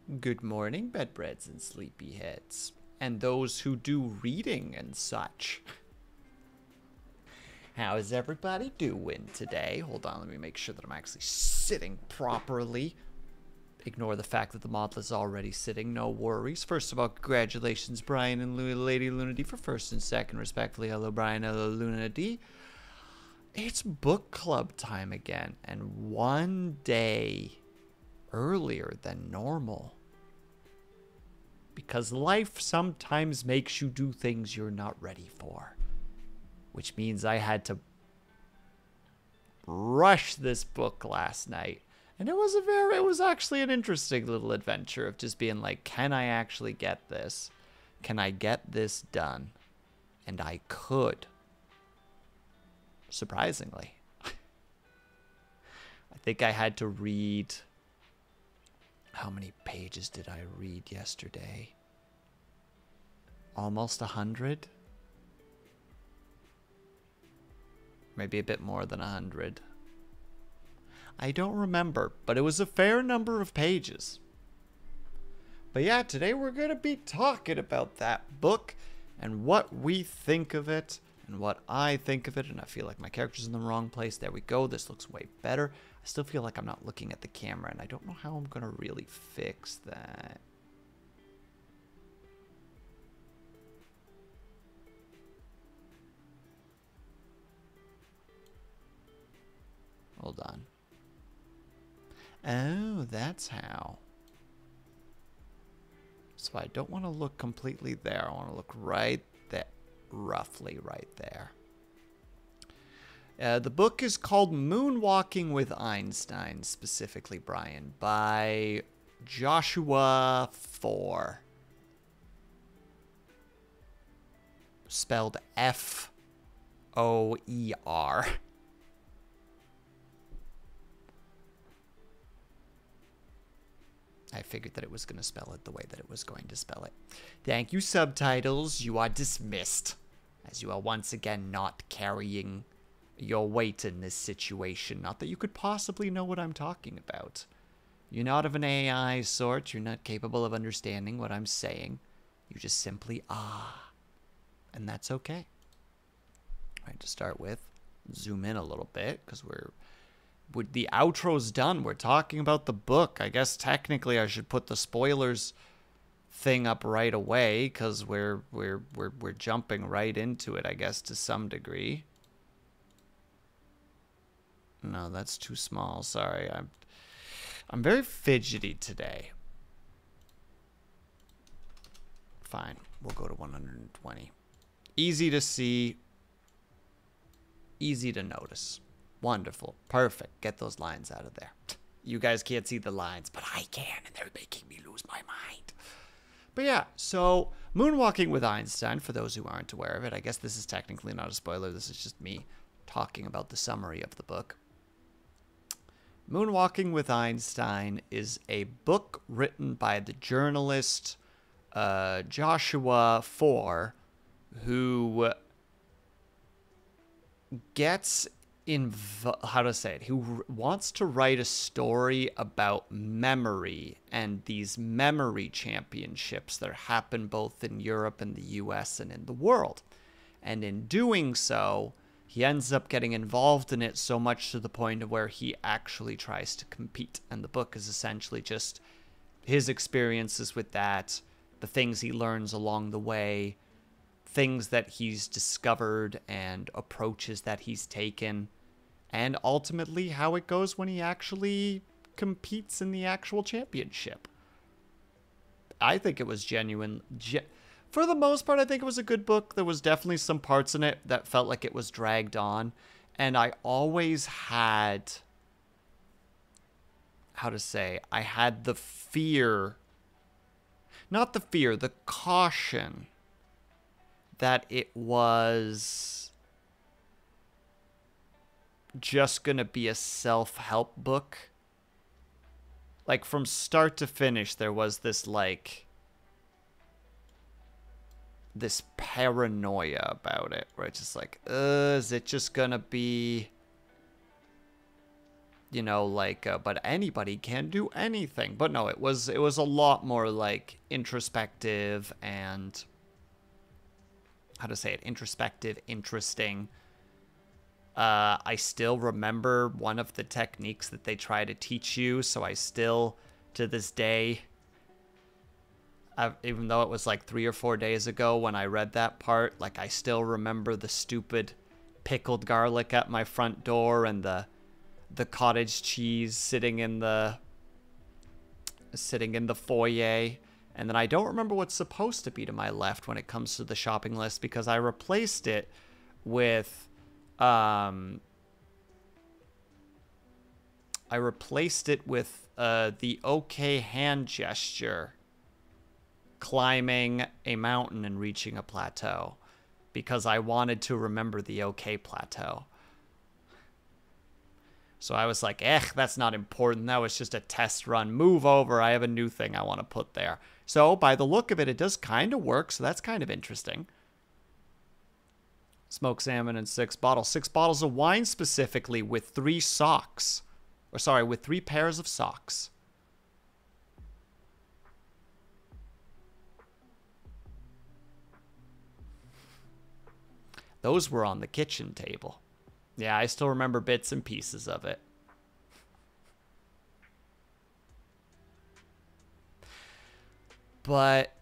Good morning, bedbreads and sleepyheads, and those who do reading and such. How is everybody doing today? Hold on, let me make sure that I'm actually sitting properly. Ignore the fact that the model is already sitting, no worries. First of all, congratulations, Brian and Lady Luna D for first and second, respectfully. Hello, Brian. Hello, Luna D. It's book club time again, and one day earlier than normal. Because life sometimes makes you do things you're not ready for. Which means I had to rush this book last night. And it was actually an interesting little adventure of just being like, can I actually get this? Can I get this done? And I could. Surprisingly. I think I had to read... How many pages did I read yesterday? Almost 100? Maybe a bit more than 100. I don't remember, but it was a fair number of pages. But yeah, today we're going to be talking about that book and what we think of it and what I think of it. And I feel like my character's in the wrong place. There we go. This looks way better. I still feel like I'm not looking at the camera, and I don't know how I'm going to really fix that. Hold on. Oh, that's how. So I don't want to look completely there. I want to look right there. Roughly right there. The book is called Moonwalking with Einstein, specifically, Brian, by Joshua Foer. Spelled F-O-E-R. I figured that it was going to spell it the way that it was going to spell it. Thank you, subtitles. You are dismissed, as you are once again not carrying your weight in this situation. Not that you could possibly know what I'm talking about. You're not of an AI sort. You're not capable of understanding what I'm saying. You just simply are. And that's okay. All right, to start with, zoom in a little bit, because the outro's done. We're talking about the book. I guess technically I should put the spoilers thing up right away, because we're jumping right into it, I guess, to some degree. No, that's too small. Sorry. I'm very fidgety today. Fine. We'll go to 120. Easy to see. Easy to notice. Wonderful. Perfect. Get those lines out of there. You guys can't see the lines, but I can, and they're making me lose my mind. But yeah, so Moonwalking with Einstein, for those who aren't aware of it, I guess this is technically not a spoiler. This is just me talking about the summary of the book. Moonwalking with Einstein is a book written by the journalist Joshua Foer, who gets who wants to write a story about memory and these memory championships that happen both in Europe and the US and in the world. And in doing so, he ends up getting involved in it so much to the point of where he actually tries to compete. And the book is essentially just his experiences with that, the things he learns along the way, things that he's discovered and approaches that he's taken, and ultimately how it goes when he actually competes in the actual championship. I think it was genuine. For the most part, I think it was a good book. There was definitely some parts in it that felt like it was dragged on. And I always had, I had the fear, not the fear, the caution that it was just gonna be a self-help book. Like, from start to finish, there was this, this paranoia about it, where it's just like, is it just gonna be you know, like, but anybody can do anything. But no, it was a lot more like introspective and, how to say it, introspective, interesting. I still remember one of the techniques that they try to teach you, so I still, to this day, even though it was like 3 or 4 days ago when I read that part, like, I still remember the stupid pickled garlic at my front door and the cottage cheese sitting in the foyer. And then I don't remember what's supposed to be to my left when it comes to the shopping list, because I replaced it with the okay hand gesture, climbing a mountain and reaching a plateau, because I wanted to remember the okay plateau. So I was like, that's not important. That was just a test run. Move over. I have a new thing I want to put there. So by the look of it, it does kind of work. So that's kind of interesting. Smoked salmon and 6 bottles. 6 bottles of wine specifically with 3 socks. Or sorry, with 3 pairs of socks. Those were on the kitchen table. Yeah, I still remember bits and pieces of it. But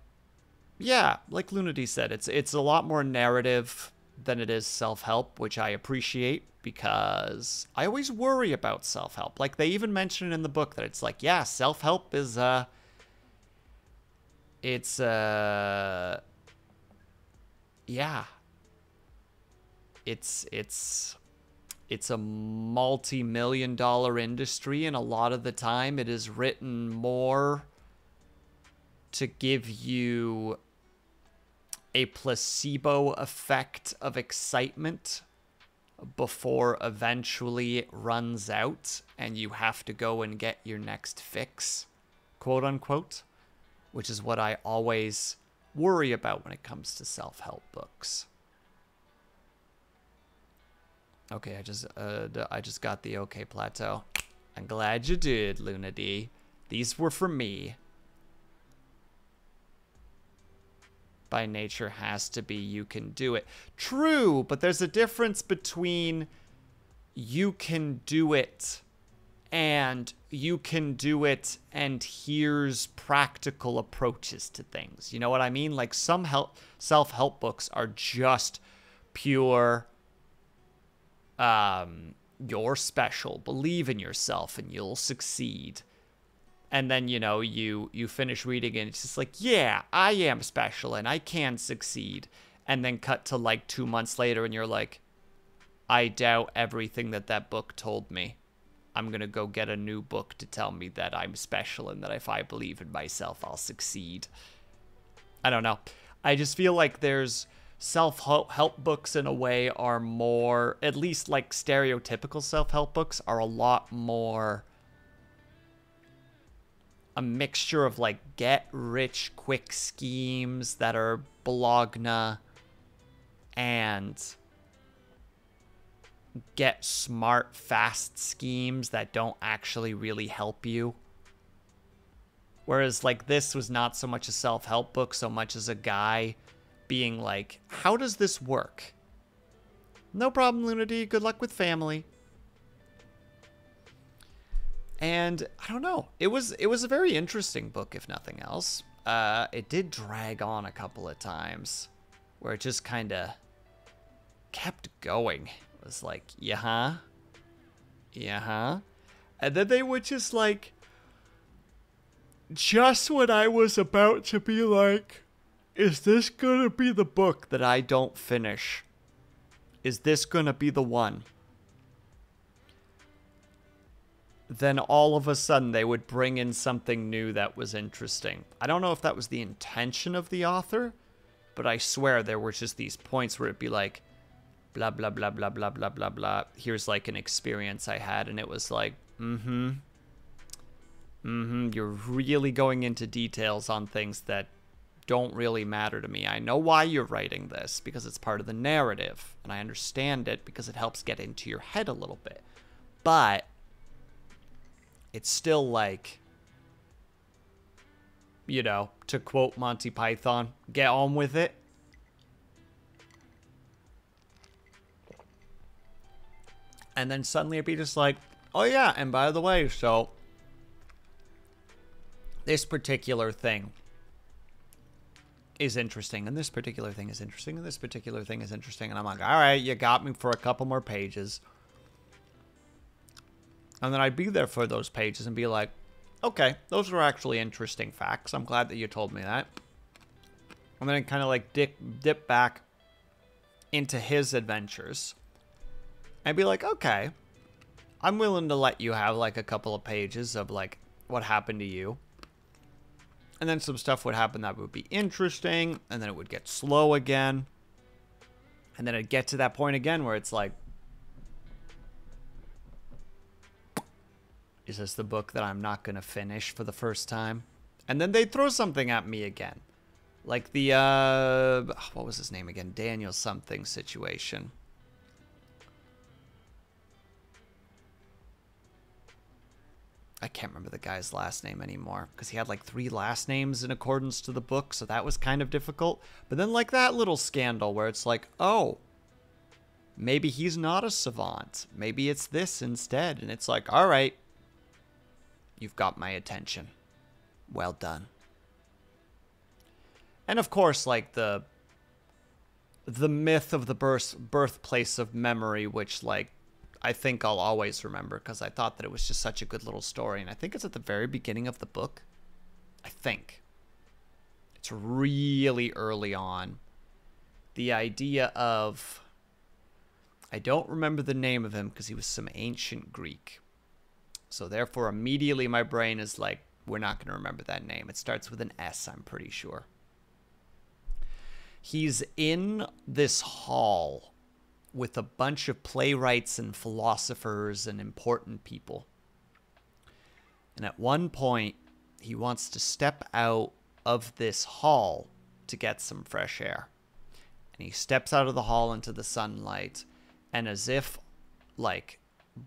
yeah, like Lunady said, it's a lot more narrative than it is self-help, which I appreciate, because I always worry about self-help. Like, they even mention in the book that it's like, yeah, self-help is yeah. It's a multi-million-dollar industry, and a lot of the time it is written more to give you a placebo effect of excitement before eventually it runs out and you have to go and get your next fix, quote unquote, which is what I always worry about when it comes to self-help books. Okay, I just got the okay plateau. I'm glad you did, Luna D. These were for me. By nature has to be you can do it. True, but there's a difference between you can do it and you can do it and here's practical approaches to things. You know what I mean? Like, some self-help books are just pure, you're special, believe in yourself and you'll succeed. And then, you know, you finish reading and it's just like, yeah, I am special and I can succeed. And then cut to like 2 months later and you're like, I doubt everything that book told me. I'm going to go get a new book to tell me that I'm special and that if I believe in myself, I'll succeed. I don't know. I just feel like there's self-help books in a way are more, at least like stereotypical self-help books are a lot more a mixture of like get rich quick schemes that are bologna and get smart fast schemes that don't actually really help you. Whereas like this was not so much a self-help book so much as a guy being like, how does this work? No problem, Luna D. Good luck with family. And I don't know. It was a very interesting book, if nothing else. It did drag on a couple of times where it just kind of kept going. It was like, yeah, and then they would just like, just when I was about to be like, is this gonna be the book that I don't finish? Is this gonna be the one? Then all of a sudden they would bring in something new that was interesting. I don't know if that was the intention of the author, but I swear there were just these points where it'd be like, blah, blah, blah, blah, blah, blah, blah, blah. Here's like an experience I had, and it was like, you're really going into details on things that don't really matter to me. I know why you're writing this, because it's part of the narrative, and I understand it because it helps get into your head a little bit. But it's still like, you know, to quote Monty Python, get on with it. And then suddenly it'd be just like, oh yeah, and by the way, so this particular thing is interesting, and this particular thing is interesting, and this particular thing is interesting. And I'm like, all right, you got me for a couple more pages. And then I'd be there for those pages and be like, okay, those are actually interesting facts. I'm glad that you told me that. And then kind of like dip back into his adventures. I'd be like, okay, I'm willing to let you have like a couple of pages of like what happened to you. And then some stuff would happen that would be interesting, and then it would get slow again. And then it'd get to that point again where it's like, is this the book that I'm not going to finish for the first time? And then they'd throw something at me again. Like the, what was his name again? Daniel something situation. I can't remember the guy's last name anymore, because he had like 3 last names in accordance to the book, so that was kind of difficult. But then like that little scandal where it's like, oh, maybe he's not a savant. Maybe it's this instead. And it's like, all right, you've got my attention. Well done. And of course, like the myth of the birthplace of memory, which like I think I'll always remember because I thought that it was just such a good little story. And I think it's at the very beginning of the book. I think. It's really early on. The idea of... I don't remember the name of him because he was some ancient Greek. So therefore, immediately my brain is like, we're not going to remember that name. It starts with an S, I'm pretty sure. He's in this hall with a bunch of playwrights and philosophers and important people. And at one point, he wants to step out of this hall to get some fresh air. And he steps out of the hall into the sunlight, and as if, like,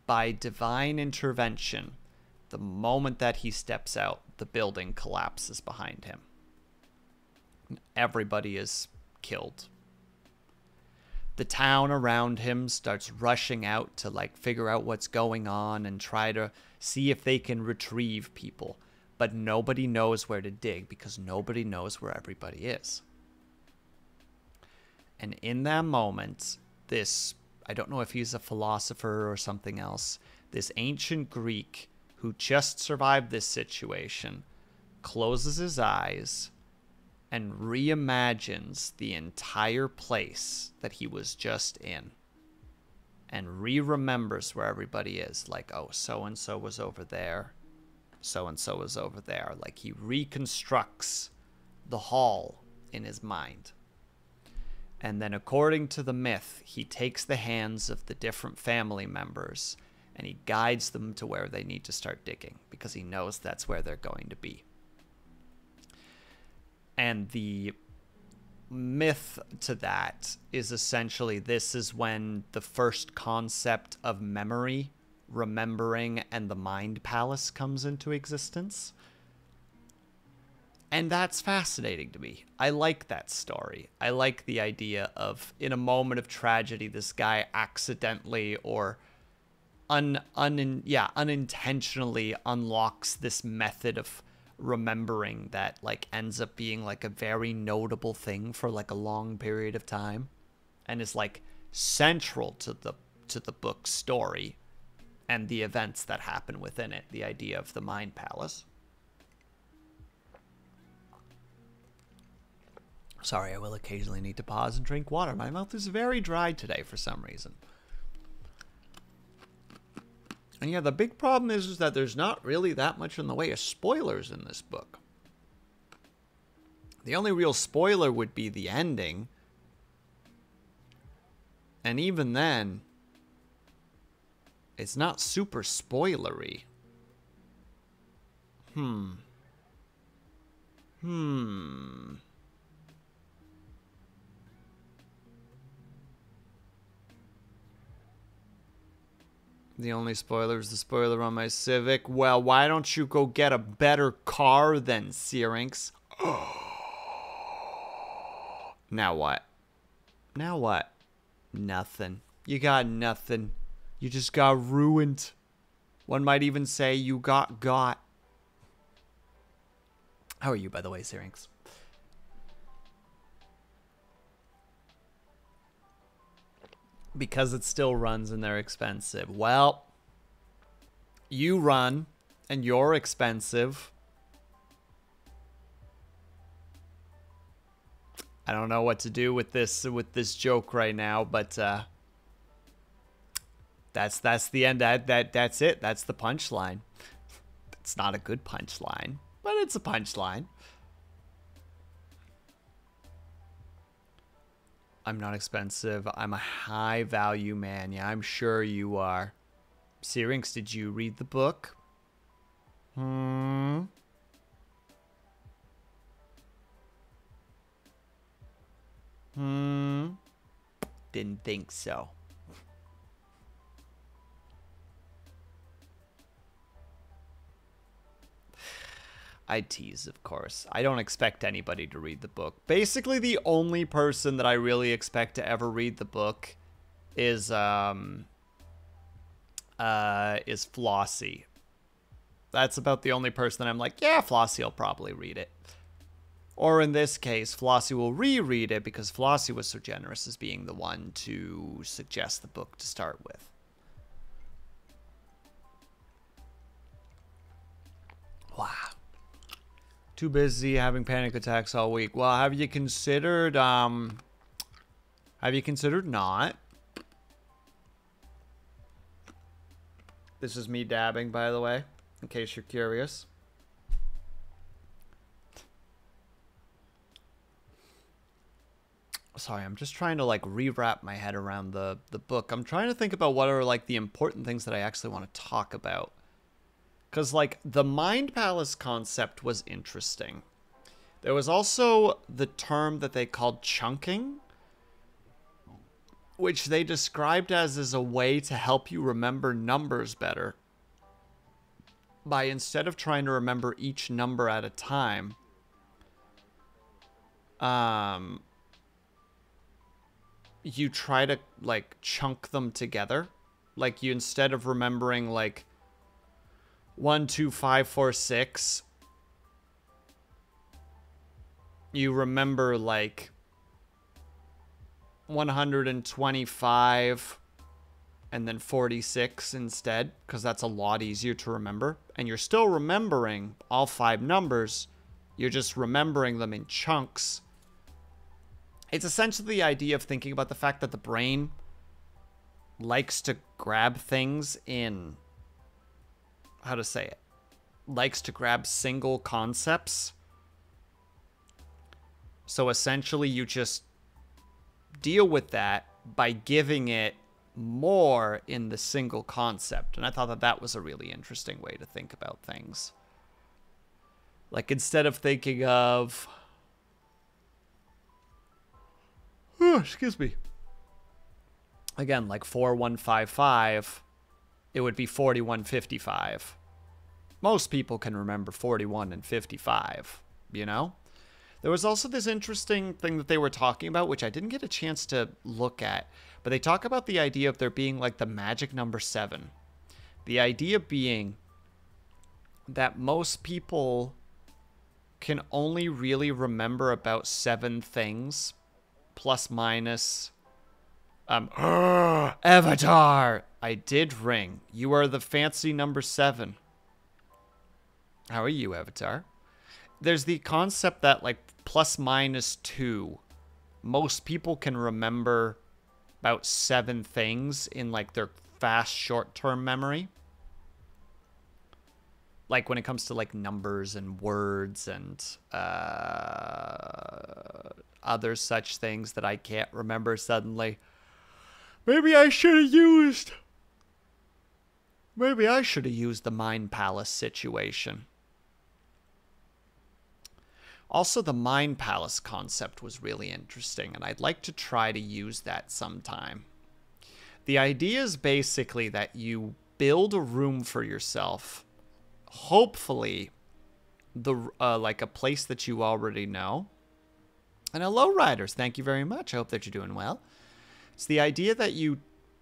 by divine intervention, the moment that he steps out, the building collapses behind him. Everybody is killed. The town around him starts rushing out to like figure out what's going on and try to see if they can retrieve people. But nobody knows where to dig because nobody knows where everybody is. And in that moment, this, I don't know if he's a philosopher or something else, this ancient Greek who just survived this situation closes his eyes and reimagines the entire place that he was just in. And re-remembers where everybody is. Like, oh, so-and-so was over there. So-and-so was over there. Like, he reconstructs the hall in his mind. And then according to the myth, he takes the hands of the different family members and he guides them to where they need to start digging because he knows that's where they're going to be. And the myth to that is essentially this is when the first concept of memory, remembering, and the mind palace comes into existence. And that's fascinating to me. I like that story. I like the idea of, in a moment of tragedy, this guy accidentally or unintentionally unlocks this method of remembering that like ends up being like a very notable thing for like a long period of time and is like central to the book's story and the events that happen within it, the idea of the mind palace. Sorry, I will occasionally need to pause and drink water. My mouth is very dry today for some reason. And yeah, the big problem is that there's not really that much in the way of spoilers in this book. The only real spoiler would be the ending. And even then, it's not super spoilery. The only spoiler is the spoiler on my Civic. Well, why don't you go get a better car then, Syrinx? Now what? Now what? Nothing. You got nothing. You just got ruined. One might even say you got. How are you, by the way, Syrinx? Because it still runs and they're expensive. Well, you run and you're expensive. I don't know what to do with this joke right now, but that's the end. That's it. That's the punchline. It's not a good punchline, but it's a punchline. I'm not expensive. I'm a high value man. Yeah, I'm sure you are. Syrinx, did you read the book? Didn't think so. I tease, of course. I don't expect anybody to read the book. Basically, the only person that I really expect to ever read the book is Flossie. That's about the only person that I'm like, yeah, Flossie will probably read it. Or in this case, Flossie will reread it because Flossie was so generous as being the one to suggest the book to start with. Wow. Too busy having panic attacks all week. Well, have you considered not? This is me dabbing, by the way, in case you're curious. Sorry, I'm just trying to like rewrap my head around the book. I'm trying to think about what are like the important things that I actually want to talk about. Because, like, the Mind Palace concept was interesting. There was also the term that they called chunking, which they described as a way to help you remember numbers better. By instead of trying to remember each number at a time, you try to, like, chunk them together. Like, you instead of remembering, like, 1, 2, 5, 4, 6. You remember like 125 and then 46 instead, because that's a lot easier to remember. And you're still remembering all 5 numbers. You're just remembering them in chunks. It's essentially the idea of thinking about the fact that the brain likes to grab things in... how to say it, likes to grab single concepts. So essentially you just deal with that by giving it more in the single concept. And I thought that that was a really interesting way to think about things. Like instead of thinking of, excuse me, again, like 4155, it would be 4155. Most people can remember 41 and 55, you know? There was also this interesting thing that they were talking about, which I didn't get a chance to look at, but they talk about the idea of there being like the magic number 7. The idea being that most people can only really remember about 7 things, plus minus... Avatar! I did ring. You are the fancy number 7. How are you, Avatar? There's the concept that, like, plus minus 2. Most people can remember about 7 things in, like, their fast short-term memory. Like, when it comes to, like, numbers and words and other such things that I can't remember suddenly. Maybe I should have used the Mind Palace situation. Also, the Mind Palace concept was really interesting, and I'd like to try to use that sometime. The idea is basically that you build a room for yourself, hopefully like a place that you already know. And hello, Riders. Thank you very much. I hope that you're doing well. It's the idea that you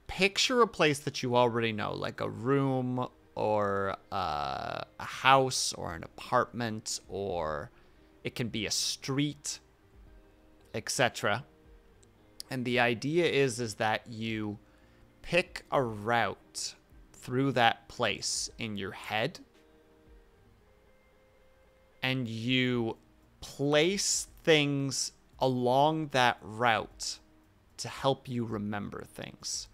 picture a place that you already know, like a room or a house or an apartment, or it can be a street, etc. And the idea is that you pick a route through that place in your head, and you place things along that route to help you remember things.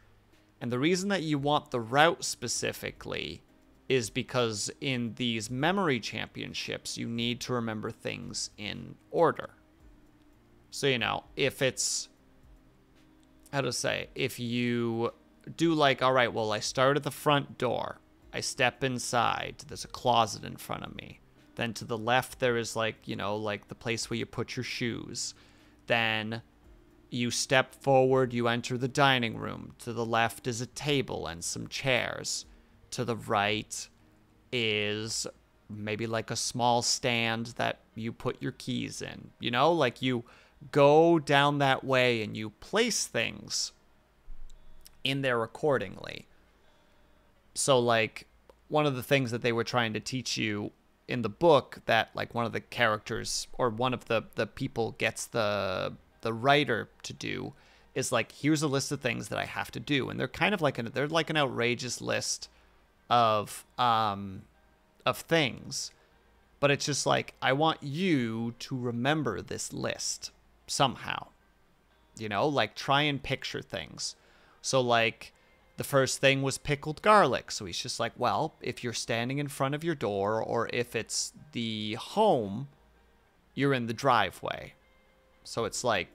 And the reason that you want the route specifically is because in these memory championships, you need to remember things in order. So, you know, if it's, how to say, if you do like, all right, well, I start at the front door. I step inside. There's a closet in front of me. Then to the left, there is like, you know, like the place where you put your shoes. Then you step forward, you enter the dining room. To the left is a table and some chairs. To the right is maybe like a small stand that you put your keys in. You know, like you go down that way and you place things in there accordingly. So like one of the things that they were trying to teach you in the book, that like one of the characters or one of the people gets the writer to do, is like, here's a list of things that I have to do, and they're kind of like they're like an outrageous list of things, but it's just like, I want you to remember this list somehow, you know, like try and picture things. So like the first thing was pickled garlic. So he's just like, well, if you're standing in front of your door, or if it's the home, you're in the driveway. So it's like,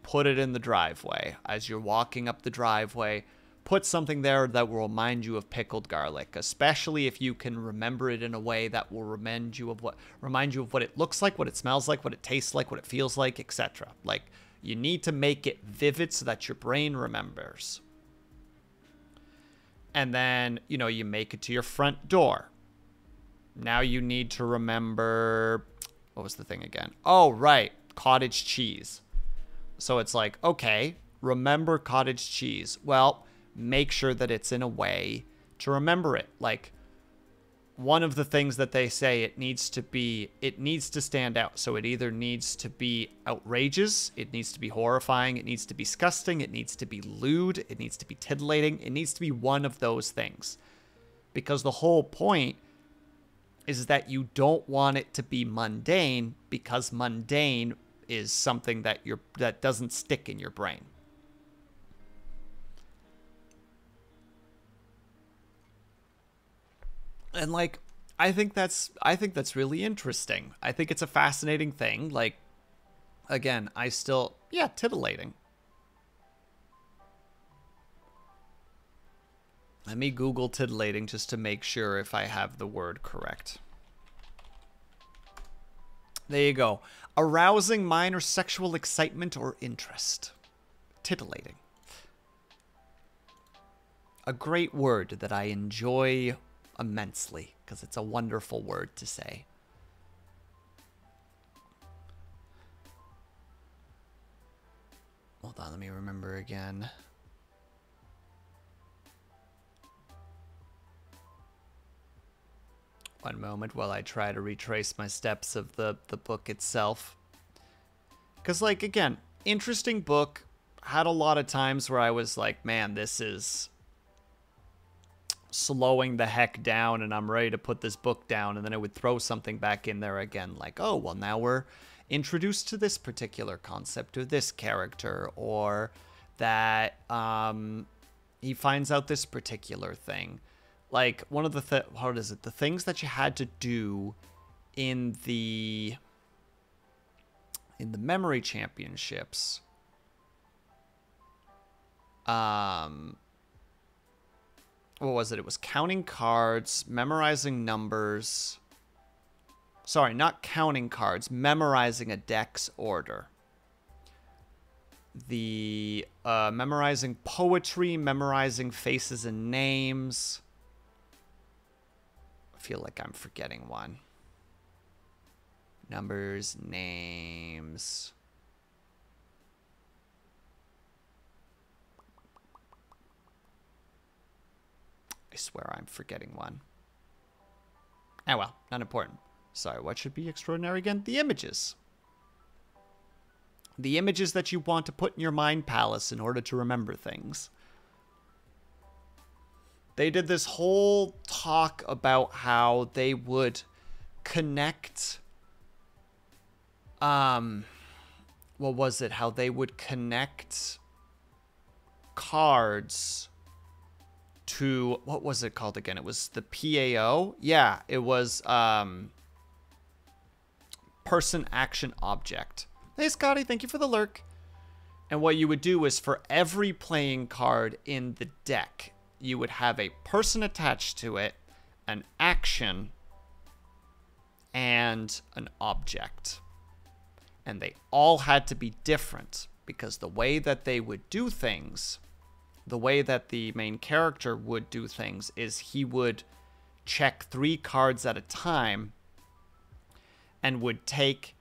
put it in the driveway. As you're walking up the driveway, put something there that will remind you of pickled garlic, especially if you can remember it in a way that will remind you of what it looks like, what it smells like, what it tastes like, what it feels like, etc. Like, you need to make it vivid so that your brain remembers. And then, you know, you make it to your front door. Now you need to remember, what was the thing again? Oh, right, cottage cheese. So it's like, okay, remember cottage cheese. Well, make sure that it's in a way to remember it. Like, one of the things that they say, it needs to stand out. So it either needs to be outrageous, it needs to be horrifying, it needs to be disgusting, it needs to be lewd, it needs to be titillating, it needs to be one of those things. Because the whole point is that you don't want it to be mundane, because mundane is something that doesn't stick in your brain. And like, I think that's really interesting. I think it's a fascinating thing. Like, again, titillating. Let me Google titillating just to make sure if I have the word correct. There you go. Arousing minor sexual excitement or interest. Titillating. A great word that I enjoy immensely, because it's a wonderful word to say. Hold on, let me remember again. One moment while I try to retrace my steps of the book itself. Because, like, again, interesting book. Had a lot of times where I was like, man, this is slowing the heck down and I'm ready to put this book down, and then I would throw something back in there again, like, oh, well, now we're introduced to this particular concept or this character, or that he finds out this particular thing. Like, one of the the things that you had to do in the memory championships, what was it? It was counting cards, memorizing numbers. Sorry, not counting cards, memorizing a deck's order. The memorizing poetry, memorizing faces and names. I feel like I'm forgetting one. Numbers, names. I swear I'm forgetting one. Oh well, not important. Sorry, what should be extraordinary again? The images. The images that you want to put in your mind palace in order to remember things. They did this whole talk about how they would connect... what was it? How they would connect cards to... What was it called again? It was the PAO? Yeah, it was person, action, object. Hey, Scotty, thank you for the lurk. And what you would do is for every playing card in the deck, you would have a person attached to it, an action, and an object. And they all had to be different because the way that they would do things, the way that the main character would do things is he would check 3 cards at a time and would take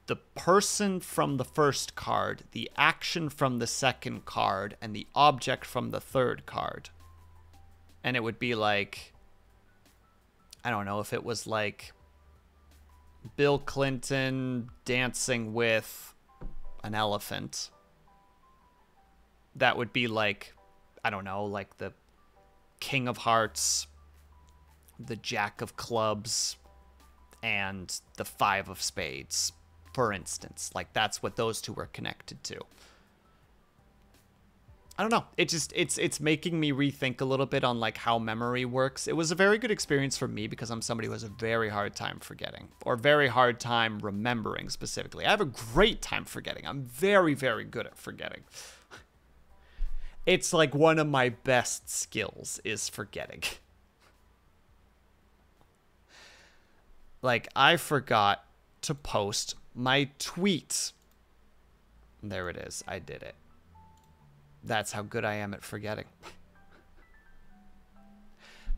the person from the first card, the action from the second card, and the object from the third card. And it would be like, I don't know if it was like Bill Clinton dancing with an elephant. That would be like, I don't know, like the King of Hearts, the Jack of Clubs, and the 5 of Spades, for instance. Like, that's what those two were connected to. I don't know. It's making me rethink a little bit on like how memory works. It was a very good experience for me because I'm somebody who has a very hard time forgetting, or very hard time remembering specifically. I have a great time forgetting. I'm very, very good at forgetting. It's like one of my best skills is forgetting. Like, I forgot to post my tweet. There it is. I did it. That's how good I am at forgetting.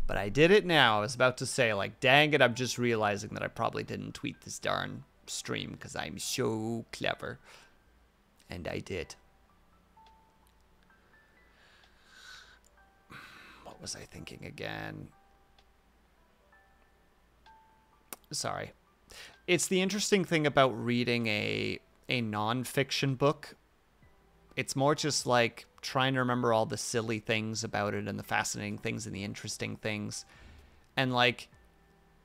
But I did it now. I was about to say, like, dang it, I'm just realizing that I probably didn't tweet this darn stream because I'm so clever. And I did. What was I thinking again? Sorry. It's the interesting thing about reading a non-fiction book. It's more just like trying to remember all the silly things about it and the fascinating things and the interesting things. And like,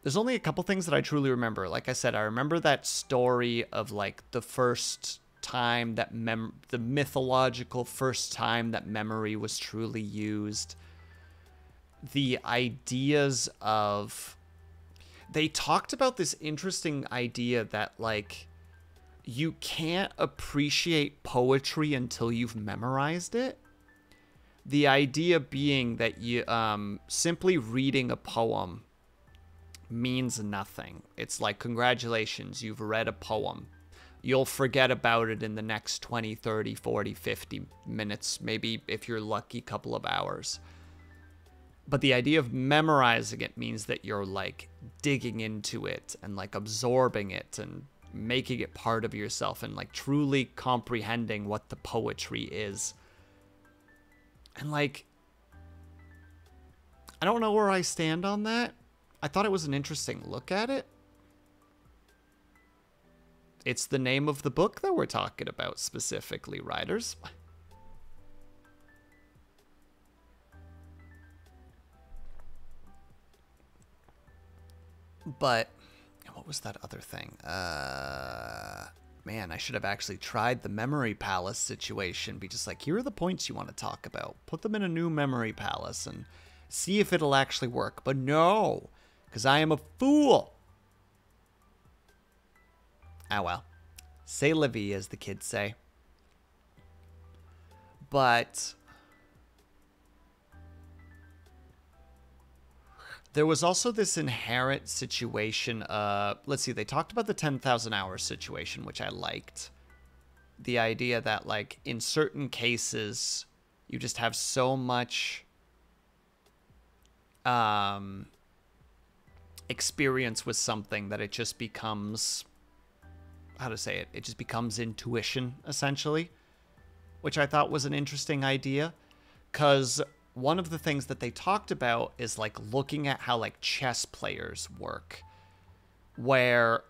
there's only a couple things that I truly remember. Like I said, I remember that story of like the first time that the mythological first time that memory was truly used. The ideas of... They talked about this interesting idea that like you can't appreciate poetry until you've memorized it. The idea being that you simply reading a poem means nothing. It's like, congratulations, you've read a poem. You'll forget about it in the next 20, 30, 40, 50 minutes, maybe if you're lucky, couple of hours. But the idea of memorizing it means that you're like digging into it and like absorbing it and making it part of yourself and like truly comprehending what the poetry is. And like, I don't know where I stand on that. I thought it was an interesting look at it. It's the name of the book that we're talking about specifically, writers. But what was that other thing? Man, I should have actually tried the memory palace situation. Be just like, here are the points you want to talk about. Put them in a new memory palace and see if it'll actually work. But no, because I am a fool. Ah, well. C'est la vie, as the kids say. But there was also this inherent situation. Let's see, they talked about the 10,000 hours situation, which I liked. The idea that, like, in certain cases, you just have so much experience with something that it just becomes, how to say it, it just becomes intuition, essentially, which I thought was an interesting idea. Because one of the things that they talked about is like looking at how like chess players work, where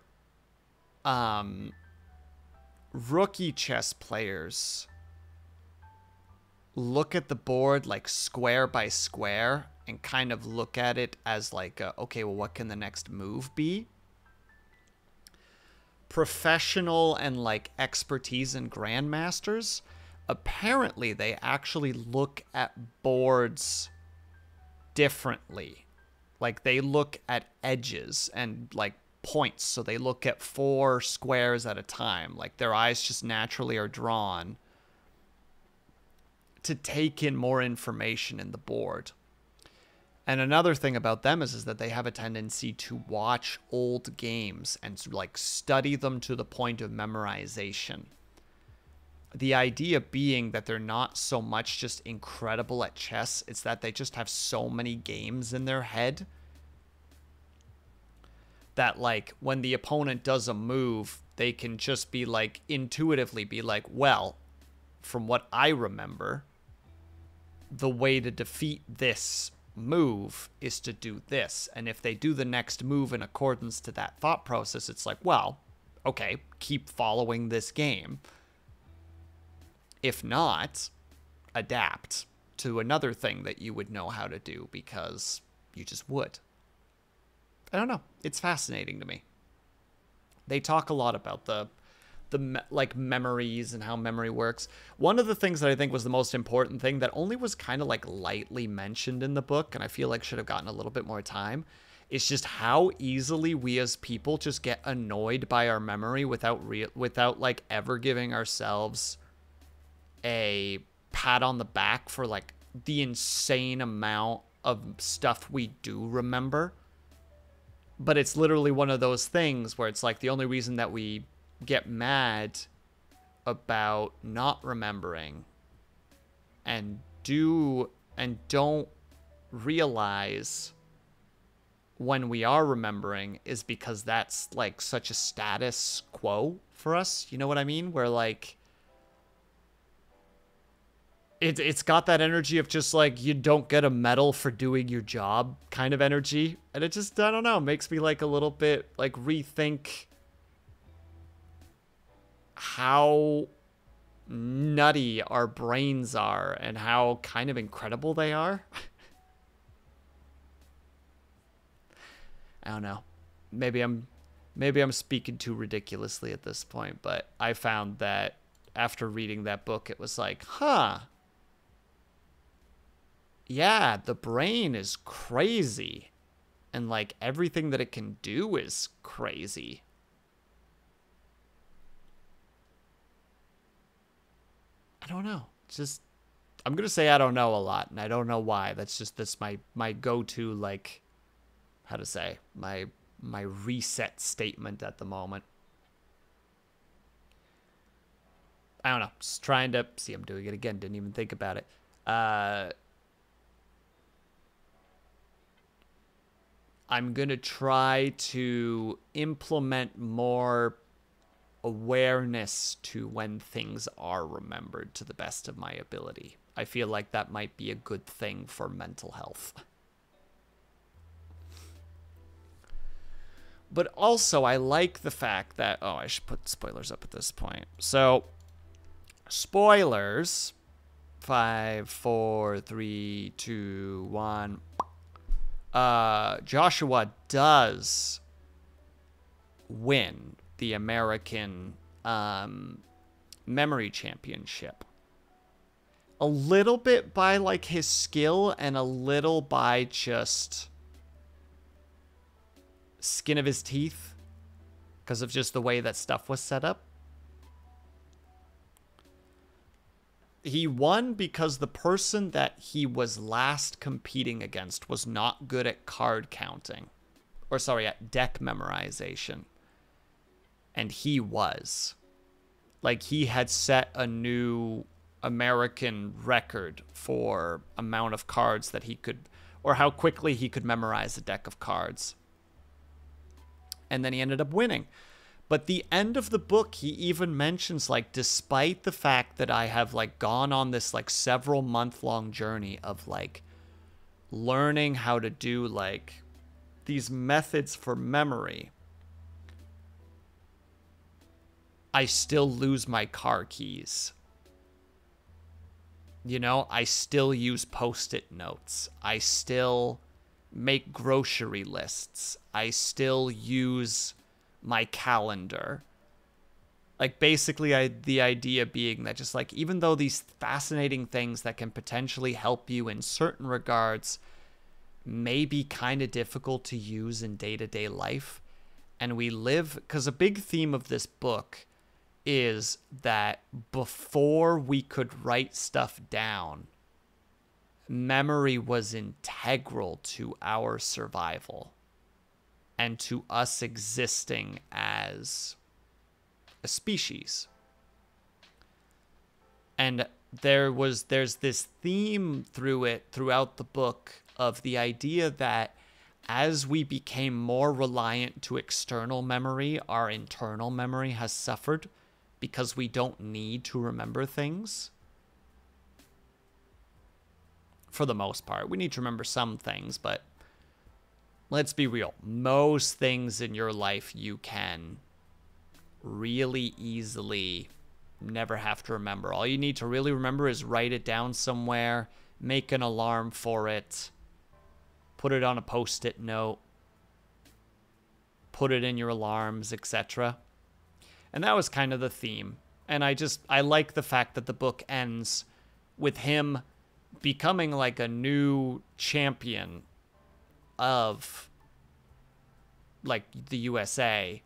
rookie chess players look at the board like square by square and kind of look at it as like, okay, well, what can the next move be? Professional and like expertise and grandmasters, apparently they actually look at boards differently. Like they look at edges and like points, so they look at 4 squares at a time. Like their eyes just naturally are drawn to take in more information in the board. And another thing about them is that they have a tendency to watch old games and like study them to the point of memorization. The idea being that they're not so much just incredible at chess, it's that they just have so many games in their head that like when the opponent does a move, they can just be like intuitively be like, well, from what I remember, the way to defeat this move is to do this. And if they do the next move in accordance to that thought process, it's like, well, okay, keep following this game. If not, adapt to another thing that you would know how to do because you just would. I don't know. It's fascinating to me. They talk a lot about the like memories and how memory works. One of the things that I think was the most important thing that only was kind of like lightly mentioned in the book, and I feel like should have gotten a little bit more time, is just how easily we as people just get annoyed by our memory without like ever giving ourselves a pat on the back for like the insane amount of stuff we do remember. But it's literally one of those things where it's like the only reason that we get mad about not remembering and don't realize when we are remembering is because that's like such a status quo for us. You know what I mean? Where like it's got that energy of just like you don't get a medal for doing your job kind of energy. And it just, I don't know, makes me like a little bit like rethink how nutty our brains are and how kind of incredible they are. I don't know. Maybe I'm speaking too ridiculously at this point, but I found that after reading that book, it was like, huh. Yeah, the brain is crazy. And like everything that it can do is crazy. I don't know. It's just, I'm going to say I don't know a lot, and I don't know why. That's my go-to, like, how to say, my reset statement at the moment. I don't know. Just trying to see, I'm doing it again. Didn't even think about it. I'm going to try to implement more awareness to when things are remembered to the best of my ability. I feel like that might be a good thing for mental health. But also, I like the fact that... Oh, I should put spoilers up at this point. So, spoilers. 5, 4, 3, 2, 1... Joshua does win the American memory championship. A little bit by like his skill and a little by just skin of his teeth because of just the way that stuff was set up. He won because the person that he was last competing against was not good at card counting. Or sorry, at deck memorization. And he was. Like, he had set a new American record for amount of cards that he could, or how quickly he could memorize a deck of cards. And then he ended up winning. But the end of the book, he even mentions, like, despite the fact that I have, like, gone on this, like, several month-long journey of, like, learning how to do, like, these methods for memory, I still lose my car keys. You know, I still use Post-it notes. I still make grocery lists. I still use my calendar. Like, basically, the idea being that just, like, even though these fascinating things that can potentially help you in certain regards may be kind of difficult to use in day-to-day life, and we live, because a big theme of this book is that before we could write stuff down, memory was integral to our survival and to us existing as a species. And there's this theme throughout the book of the idea that as we became more reliant to external memory, our internal memory has suffered because we don't need to remember things. For the most part, we need to remember some things, but let's be real. Most things in your life you can really easily never have to remember. All you need to really remember is write it down somewhere, make an alarm for it, put it on a Post-it note, put it in your alarms, etc. And that was kind of the theme. And I like the fact that the book ends with him becoming like a new champion of, like, the USA,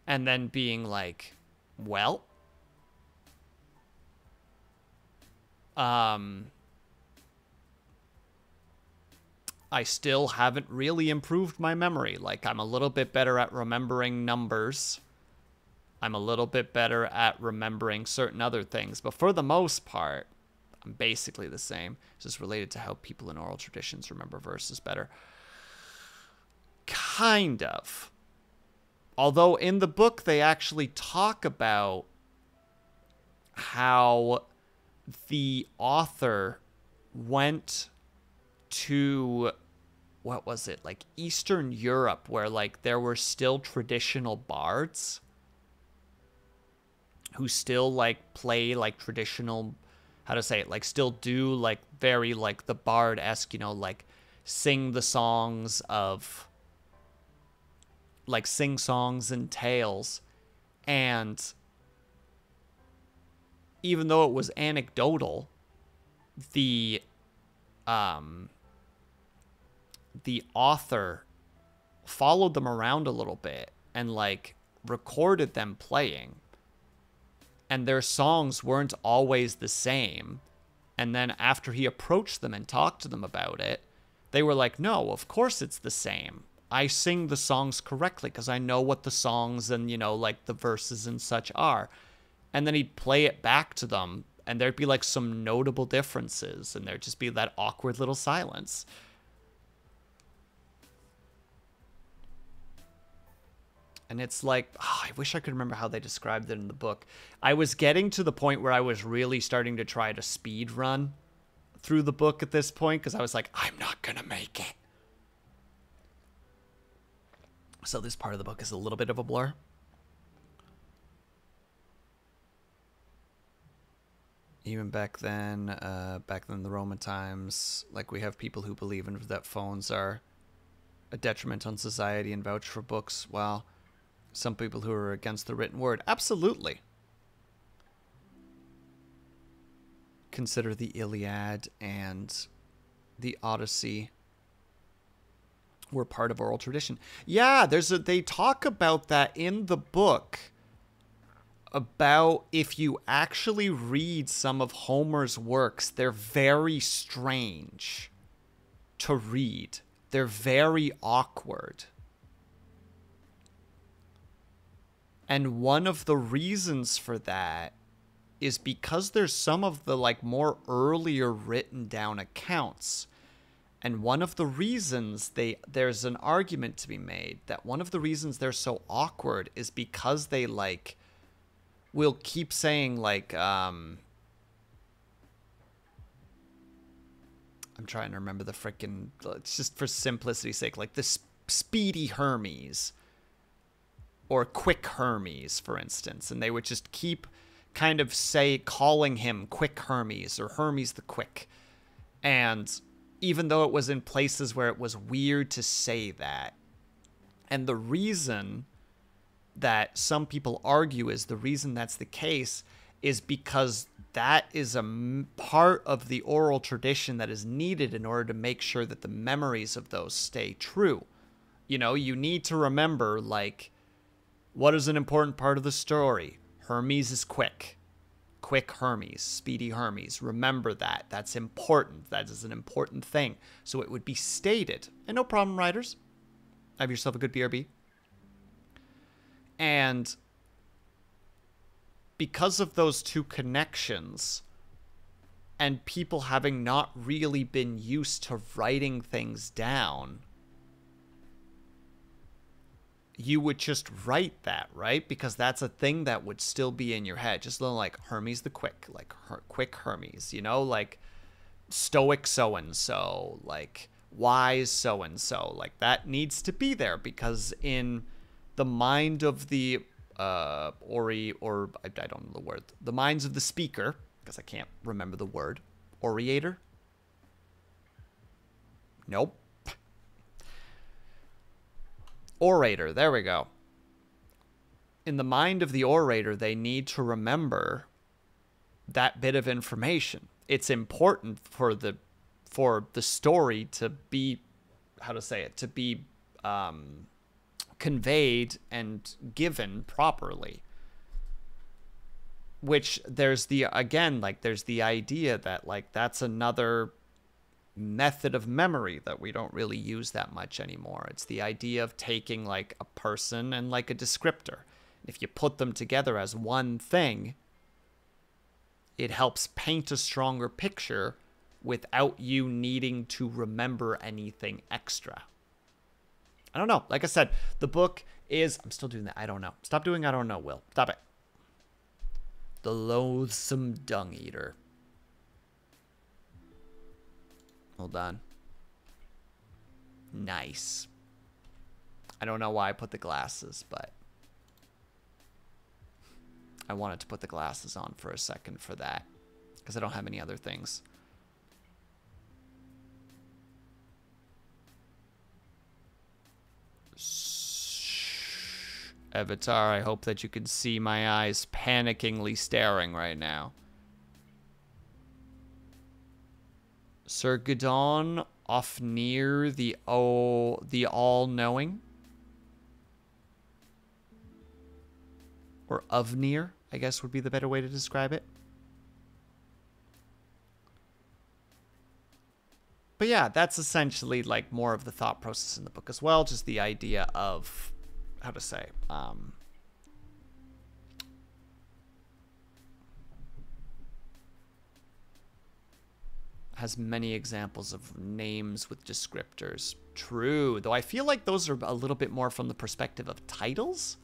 and then being like, well, I still haven't really improved my memory. Like, I'm a little bit better at remembering numbers. I'm a little bit better at remembering certain other things. But for the most part, I'm basically the same. It's just related to how people in oral traditions remember verses better. Kind of. Although in the book, they actually talk about how the author went to, what was it, like Eastern Europe, where, like, there were still traditional bards who still, like, play, like, traditional, how to say it, like, still do, like, very, like, the bard-esque, you know, like, sing the songs of, like, sing songs and tales. And even though it was anecdotal, the author followed them around a little bit and, like, recorded them playing. And their songs weren't always the same. And then after he approached them and talked to them about it, they were like, no, of course it's the same. I sing the songs correctly because I know what the songs and, you know, like, the verses and such are. And then he'd play it back to them, and there'd be, like, some notable differences, and there'd just be that awkward little silence. And it's like, I wish I could remember how they described it in the book. I was getting to the point where I was really starting to try to speed run through the book at this point, because I was like, I'm not going to make it. So this part of the book is a little bit of a blur. Even back then the Roman times, like, we have people who believe in that phones are a detriment on society and vouch for books. Well, some people who are against the written word. Absolutely. Consider the Iliad and the Odyssey were part of oral tradition. Yeah, they talk about that in the book, about if you actually read some of Homer's works, they're very strange to read. They're very awkward. And one of the reasons for that is because there's some of the, like, more earlier written down accounts And one of the reasons there's an argument to be made that one of the reasons they're so awkward is because they like will keep saying like I'm trying to remember the frickin', it's just for simplicity's sake, like the speedy Hermes or quick Hermes, for instance, and they would just keep kind of calling him Quick Hermes or Hermes the Quick. And even though it was in places where it was weird to say that. And the reason that some people argue is the reason that's the case is because that is a part of the oral tradition that is needed in order to make sure that the memories of those stay true. You know, you need to remember, like, what is an important part of the story? Hermes is quick. Quick Hermes, speedy Hermes. Remember that. That's important. That is an important thing. So it would be stated. And no problem, writers. Have yourself a good BRB. And because of those two connections and people having not really been used to writing things down, you would just write that, right? Because that's a thing that would still be in your head. Just a little like Hermes the Quick, like Quick Hermes, you know, like stoic so-and-so, like wise so-and-so. Like that needs to be there because in the mind of the I don't know the word, the minds of the speaker, because I can't remember the word, orator? Nope. Orator, there we go. In the mind of the orator, they need to remember that bit of information. It's important for the story to be, to be conveyed and given properly. Which there's the idea that like that's another method of memory that we don't really use that much anymore. It's the idea of taking like a person and like a descriptor. If you put them together as one thing, it helps paint a stronger picture without you needing to remember anything extra. I don't know. Like I said, the book is... I'm still doing that. I don't know. Stop doing I don't know, Will. Stop it. The Loathsome Dung Eater. Hold on. Nice. I don't know why I put the glasses, but I wanted to put the glasses on for a second for that, because I don't have any other things. Avatar, I hope that you can see my eyes panickingly staring right now. Sir Gudon off near the all-knowing. Or of near, I guess would be the better way to describe it. But yeah, that's essentially like more of the thought process in the book as well. Just the idea of, how to say, has many examples of names with descriptors. True, though I feel like those are a little bit more from the perspective of titles.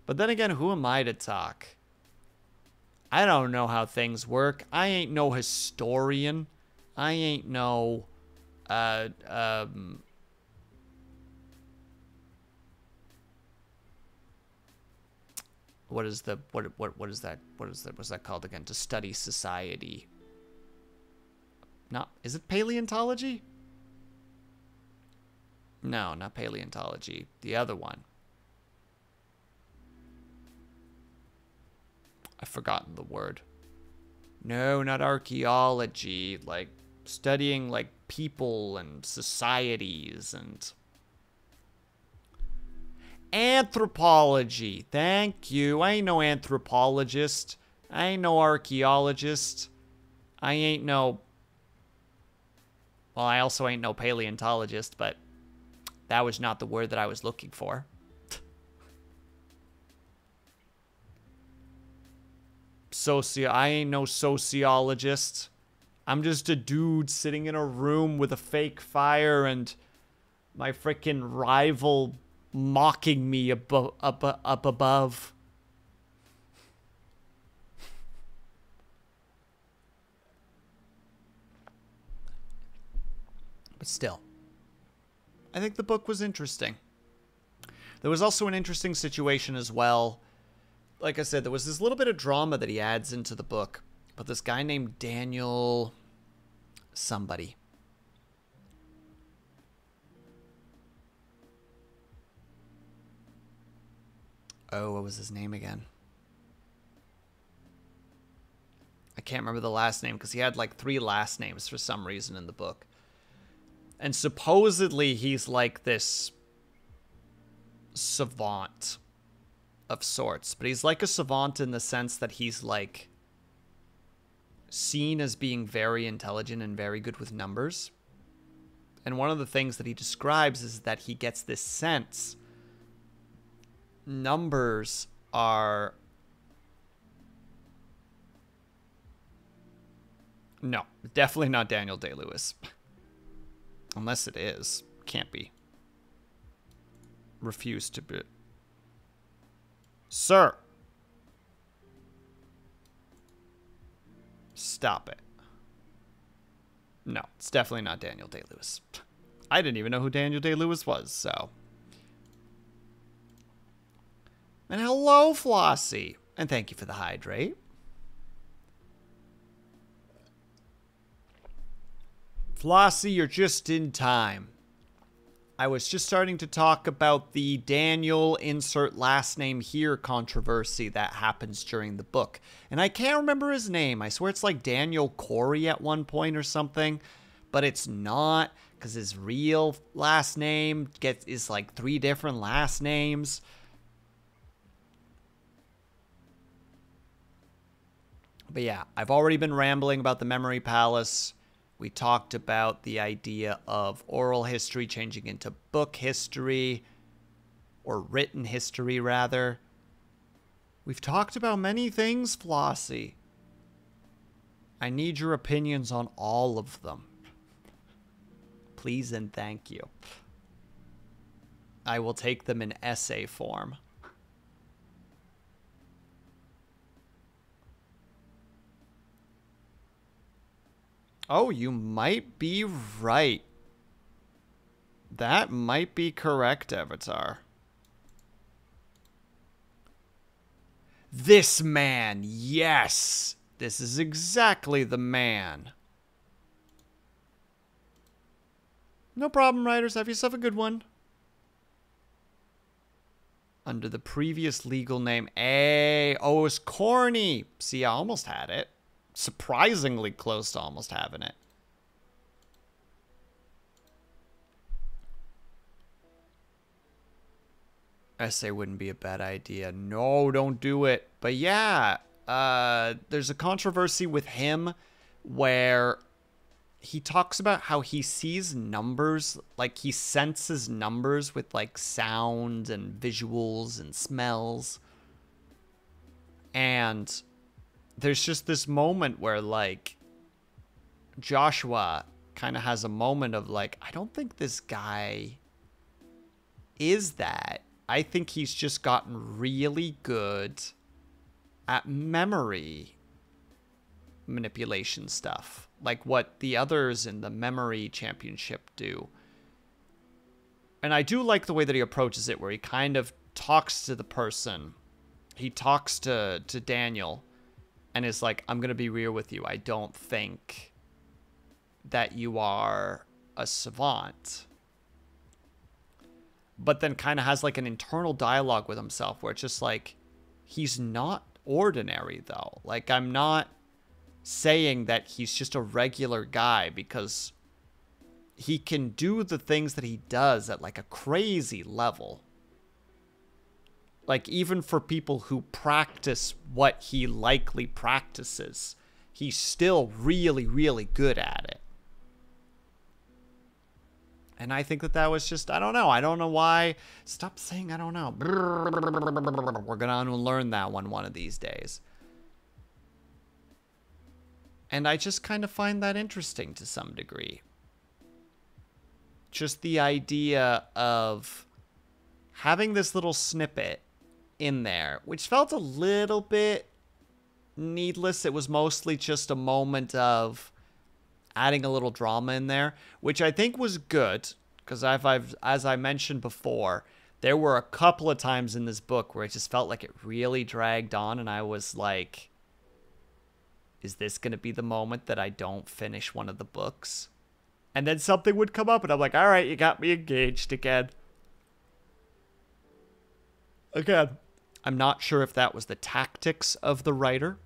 But then again, who am I to talk? I don't know how things work. I ain't no historian. I ain't no what's that called again? To study society. Is it paleontology? No, not paleontology. The other one. I've forgotten the word. No, not archaeology. Like studying like people and societies and anthropology. Thank you. I ain't no anthropologist. I ain't no archaeologist. I ain't no... Well, I also ain't no paleontologist, but that was not the word that I was looking for. I ain't no sociologist. I'm just a dude sitting in a room with a fake fire and my freaking rival mocking me up above. But still, I think the book was interesting. There was also an interesting situation as well. Like I said, there was this little bit of drama that he adds into the book. But this guy named Daniel somebody. Oh, what was his name again? I can't remember the last name because he had like 3 last names for some reason in the book. And supposedly he's like this savant of sorts. But he's like a savant in the sense that he's like seen as being very intelligent and very good with numbers. And one of the things that he describes is that he gets this sense numbers are... No, definitely not Daniel Day-Lewis. Unless it is. Can't be. Refuse to be. Sir. Stop it. No, it's definitely not Daniel Day-Lewis. I didn't even know who Daniel Day-Lewis was, so... And hello, Flossie. And thank you for the hydrate. Flossie, you're just in time. I was just starting to talk about the Daniel insert last name here controversy that happens during the book. And I can't remember his name. I swear it's like Daniel Corey at one point or something. But it's not, because his real last name is like 3 different last names. But yeah, I've already been rambling about the Memory Palace. We talked about the idea of oral history changing into book history, or written history, rather. We've talked about many things, Flossie. I need your opinions on all of them. Please and thank you. I will take them in essay form. Oh, you might be right. That might be correct, Avatar. This man, yes! This is exactly the man. No problem, writers. Have yourself a good one. Under the previous legal name, oh, it was Corny. See, I almost had it. Surprisingly close to almost having it. Essay wouldn't be a bad idea. No, don't do it. But yeah, there's a controversy with him where he talks about how he sees numbers, like he senses numbers with like sound and visuals and smells. And there's just this moment where, like, Joshua kind of has a moment of, like, I don't think this guy is that. I think he's just gotten really good at memory manipulation stuff. Like what the others in the memory championship do. And I do like the way that he approaches it, where he kind of talks to the person. He talks to Daniel. And is like, I'm going to be real with you. I don't think that you are a savant. But then kind of has like an internal dialogue with himself where it's just like, he's not ordinary though. Like, I'm not saying that he's just a regular guy, because he can do the things that he does at like a crazy level. Like, even for people who practice what he likely practices, he's still really, really good at it. And I think that that was just, I don't know. I don't know why. Stop saying I don't know. We're going to unlearn that one of these days. And I just kind of find that interesting to some degree. Just the idea of having this little snippet in there, which felt a little bit needless. It was mostly just a moment of adding a little drama in there, which I think was good, because as I mentioned before, there were a couple of times in this book where it just felt like it really dragged on, and I was like, is this going to be the moment that I don't finish one of the books? And then something would come up, and I'm like, all right, you got me engaged again. Again, I'm not sure if that was the tactics of the writer,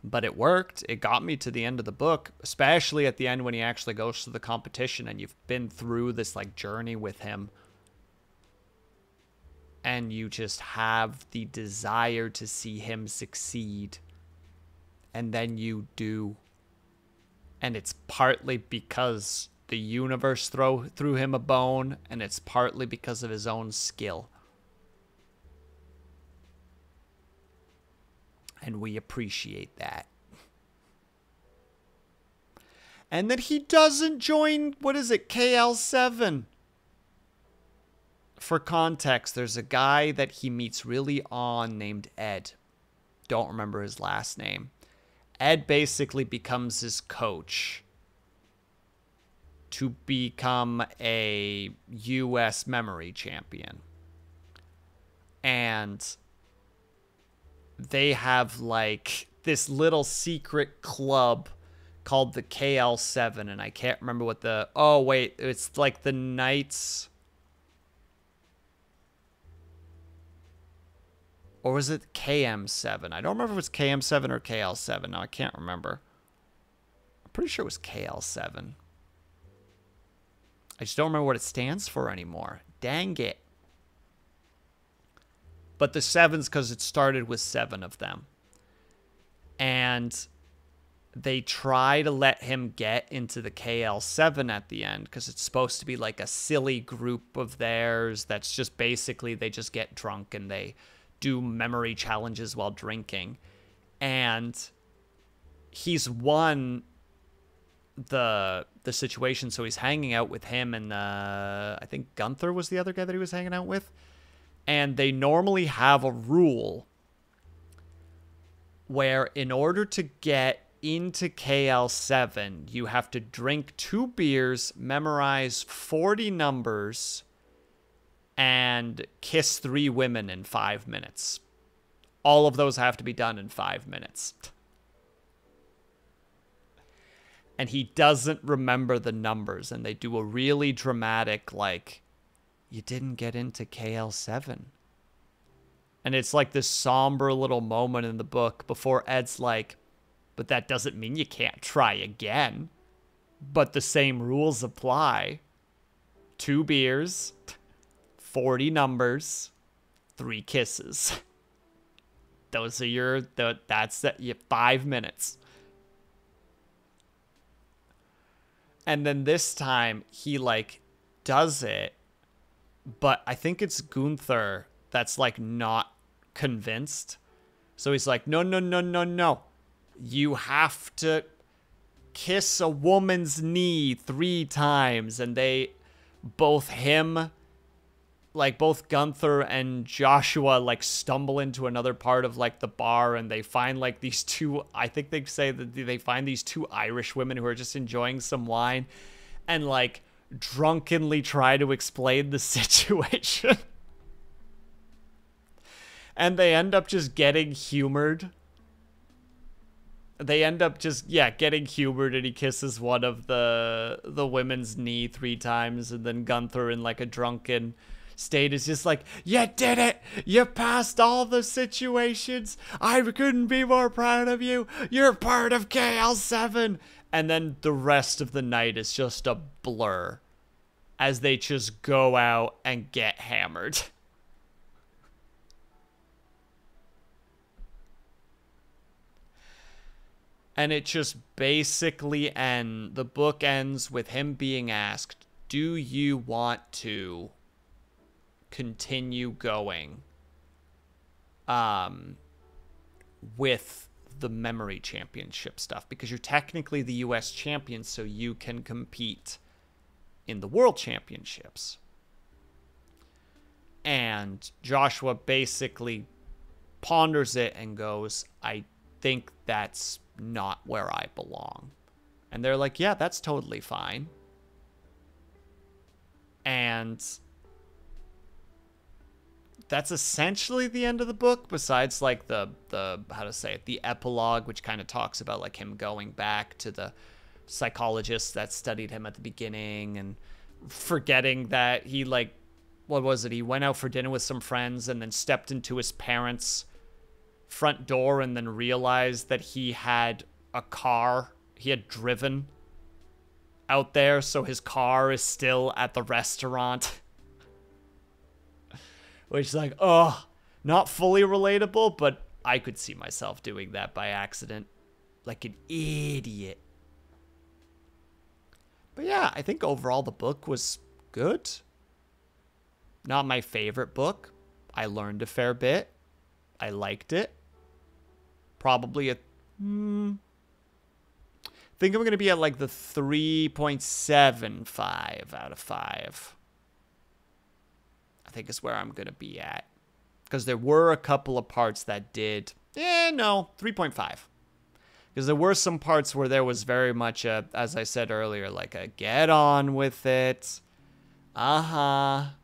but it worked. It got me to the end of the book, especially at the end when he actually goes to the competition and you've been through this like journey with him. And you just have the desire to see him succeed. And then you do. And it's partly because the universe threw him a bone, and it's partly because of his own skill. And we appreciate that. And that he doesn't join, what is it, KL7? For context, there's a guy that he meets really on named Ed. Don't remember his last name. Ed basically becomes his coach to become a US memory champion. And they have like this little secret club called the KL7, and I can't remember what the, oh wait, it's like the Knights, or was it KM7? I don't remember if it was KM7 or KL7. No, I can't remember. I'm pretty sure it was KL7. I just don't remember what it stands for anymore. Dang it. But the 7's because it started with 7 of them. And they try to let him get into the KL7 at the end because it's supposed to be like a silly group of theirs that's just basically they just get drunk and they do memory challenges while drinking. And he's won the situation, so he's hanging out with him and I think Gunther was the other guy that he was hanging out with. And they normally have a rule where in order to get into KL7, you have to drink 2 beers, memorize 40 numbers, and kiss 3 women in 5 minutes. All of those have to be done in 5 minutes. And he doesn't remember the numbers, and they do a really dramatic, like, you didn't get into KL7. And it's like this somber little moment in the book before Ed's like, but that doesn't mean you can't try again. But the same rules apply. 2 beers, 40 numbers, 3 kisses. Those are that's 5 minutes. And then this time he like does it. But I think it's Gunther that's, like, not convinced. So he's like, no, no, no, no, no. You have to kiss a woman's knee 3 times. And they, both Gunther and Joshua, like, stumble into another part of, like, the bar. And they find, like, these 2, I think they say that they find these 2 Irish women who are just enjoying some wine. And, like, drunkenly try to explain the situation. And they end up just getting humored. They end up just, getting humored, and he kisses one of the women's knee 3 times, and then Gunther in like a drunken state is just like, you did it! You passed all the situations! I couldn't be more proud of you! You're part of KL7! And then the rest of the night is just a blur as they just go out and get hammered. And it just basically the book ends with him being asked, do you want to continue going with the memory championship stuff, because you're technically the US champion, so you can compete in the world championships. And Joshua basically ponders it and goes, I think that's not where I belong. And they're like, yeah, that's totally fine. And that's essentially the end of the book, besides like the how to say it, the epilogue, which kind of talks about like him going back to the psychologist that studied him at the beginning and forgetting that he, like, what was it? He went out for dinner with some friends and then stepped into his parents' front door and then realized that he had a car he had driven out there, so his car is still at the restaurant. Which is like, oh, not fully relatable, but I could see myself doing that by accident. Like an idiot. But yeah, I think overall the book was good. Not my favorite book. I learned a fair bit. I liked it. Probably a... I think I'm going to be at like the 3.75 out of 5. I think is where I'm going to be at. Because there were a couple of parts that did... 3.5. Because there were some parts where there was very much a, as I said earlier, like a get on with it. But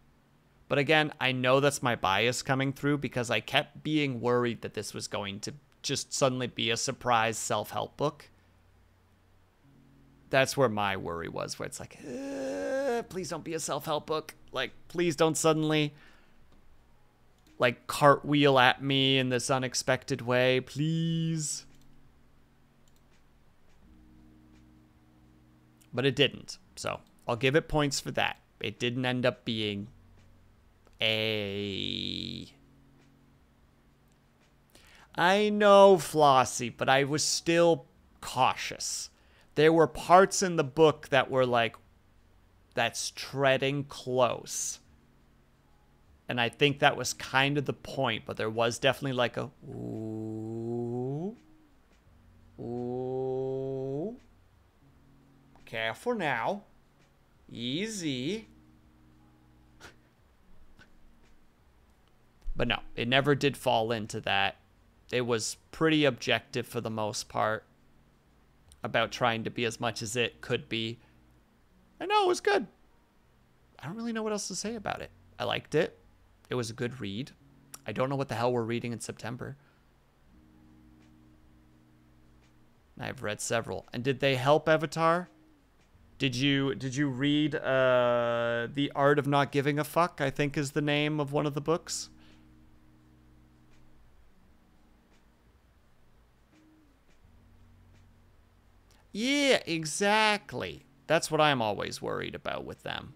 again, I know that's my bias coming through because I kept being worried that this was going to just suddenly be a surprise self-help book. That's where my worry was, where it's like, please don't be a self-help book. Like, please don't suddenly, like, cartwheel at me in this unexpected way. Please. But it didn't. So, I'll give it points for that. It didn't end up being a... I know, Flossie, but I was still cautious. There were parts in the book that were like, that's treading close. And I think that was kind of the point, but there was definitely like a, ooh, ooh, careful now, easy. But no, it never did fall into that. It was pretty objective for the most part about trying to be as much as it could be. I know, it was good. I don't really know what else to say about it. I liked it. It was a good read. I don't know what the hell we're reading in September. I've read several. And did they help Avatar? Did you read The Art of Not Giving a Fuck, I think is the name of one of the books? Yeah, exactly. That's what I'm always worried about with them.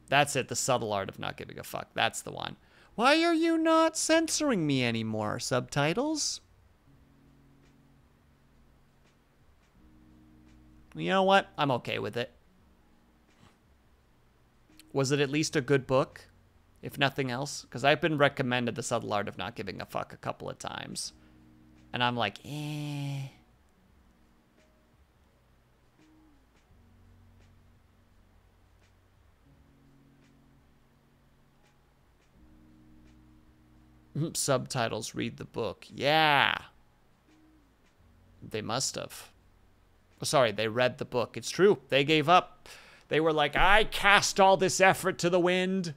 That's it, The Subtle Art of Not Giving a Fuck. That's the one. Why are you not censoring me anymore, subtitles? You know what? I'm okay with it. Was it at least a good book? If nothing else? Because I've been recommended The Subtle Art of Not Giving a Fuck a couple of times. And I'm like, eh... Subtitles read the book. Yeah. They must have. Oh, sorry, they read the book. It's true. They gave up. They were like, I cast all this effort to the wind.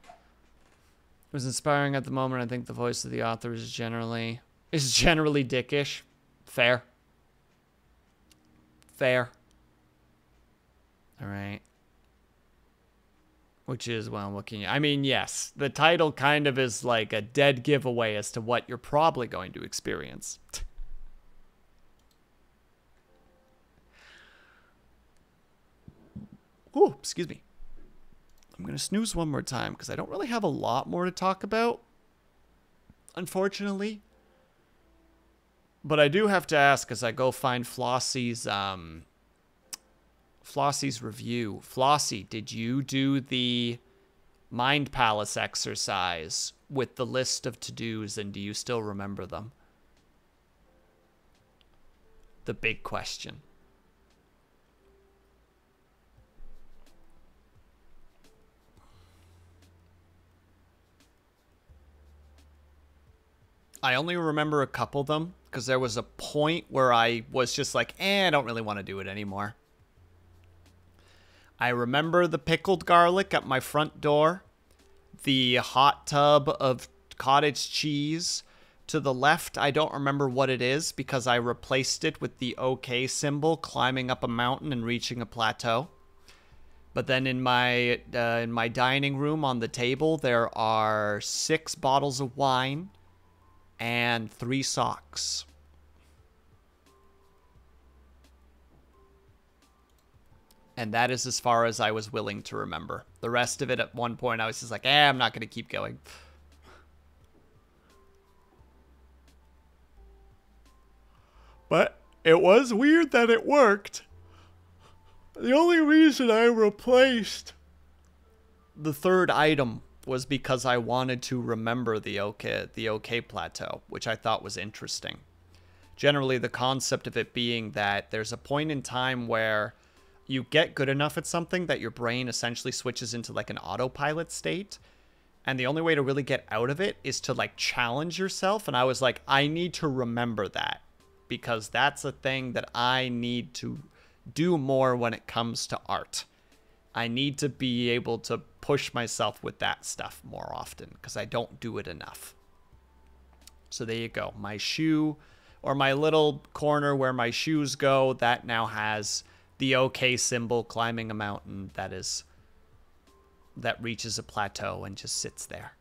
It was inspiring at the moment. I think the voice of the author is generally dickish. Fair. Fair. All right. Which is, well, what can you... I mean, yes, the title kind of is like a dead giveaway as to what you're probably going to experience. Ooh, excuse me. I'm going to snooze one more time because I don't really have a lot more to talk about, unfortunately. But I do have to ask as I go find Flossie's review. Flossie, did you do the Mind Palace exercise with the list of to-dos, and do you still remember them? the big question. I only remember a couple of them because there was a point where I was just like, I don't really want to do it anymore. I remember the pickled garlic at my front door, the hot tub of cottage cheese. To the left, I don't remember what it is because I replaced it with the OK symbol climbing up a mountain and reaching a plateau. But then in my dining room on the table, there are 6 bottles of wine and 3 socks. And that is as far as I was willing to remember. The rest of it, at one point, I was just like, I'm not going to keep going. But it was weird that it worked. The only reason I replaced the 3rd item was because I wanted to remember the OK plateau, which I thought was interesting. Generally, the concept of it being that there's a point in time where you get good enough at something that your brain essentially switches into like an autopilot state. And the only way to really get out of it is to like challenge yourself. And I was like, I need to remember that because that's a thing that I need to do more when it comes to art. I need to be able to push myself with that stuff more often because I don't do it enough. So there you go. My shoe, or my little corner where my shoes go, that now has the OK symbol climbing a mountain that reaches a plateau and just sits there.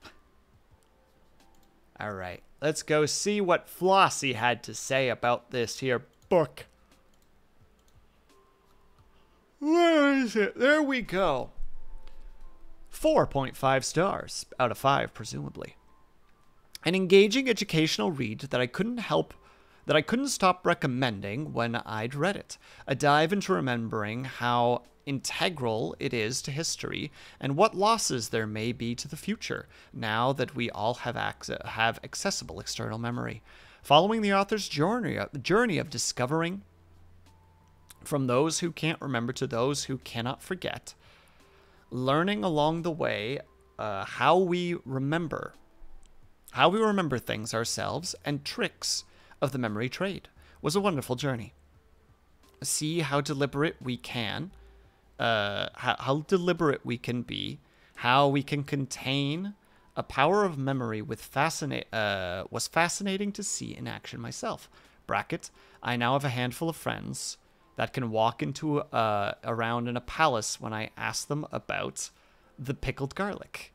All right, let's go see what Flossie had to say about this here book. Where is it? There we go. 4.5 stars out of 5, presumably. An engaging educational read that I couldn't stop recommending when I'd read it. A dive into remembering how integral it is to history and what losses there may be to the future now that we all have accessible external memory. Following the author's journey of discovering from those who can't remember to those who cannot forget, learning along the way how we remember things ourselves and tricks of the memory trade was a wonderful journey. See how deliberate we can, how deliberate we can be, how we can contain a power of memory was fascinating to see in action myself. Bracket, I now have a handful of friends that can walk into around in a palace when I ask them about the pickled garlic.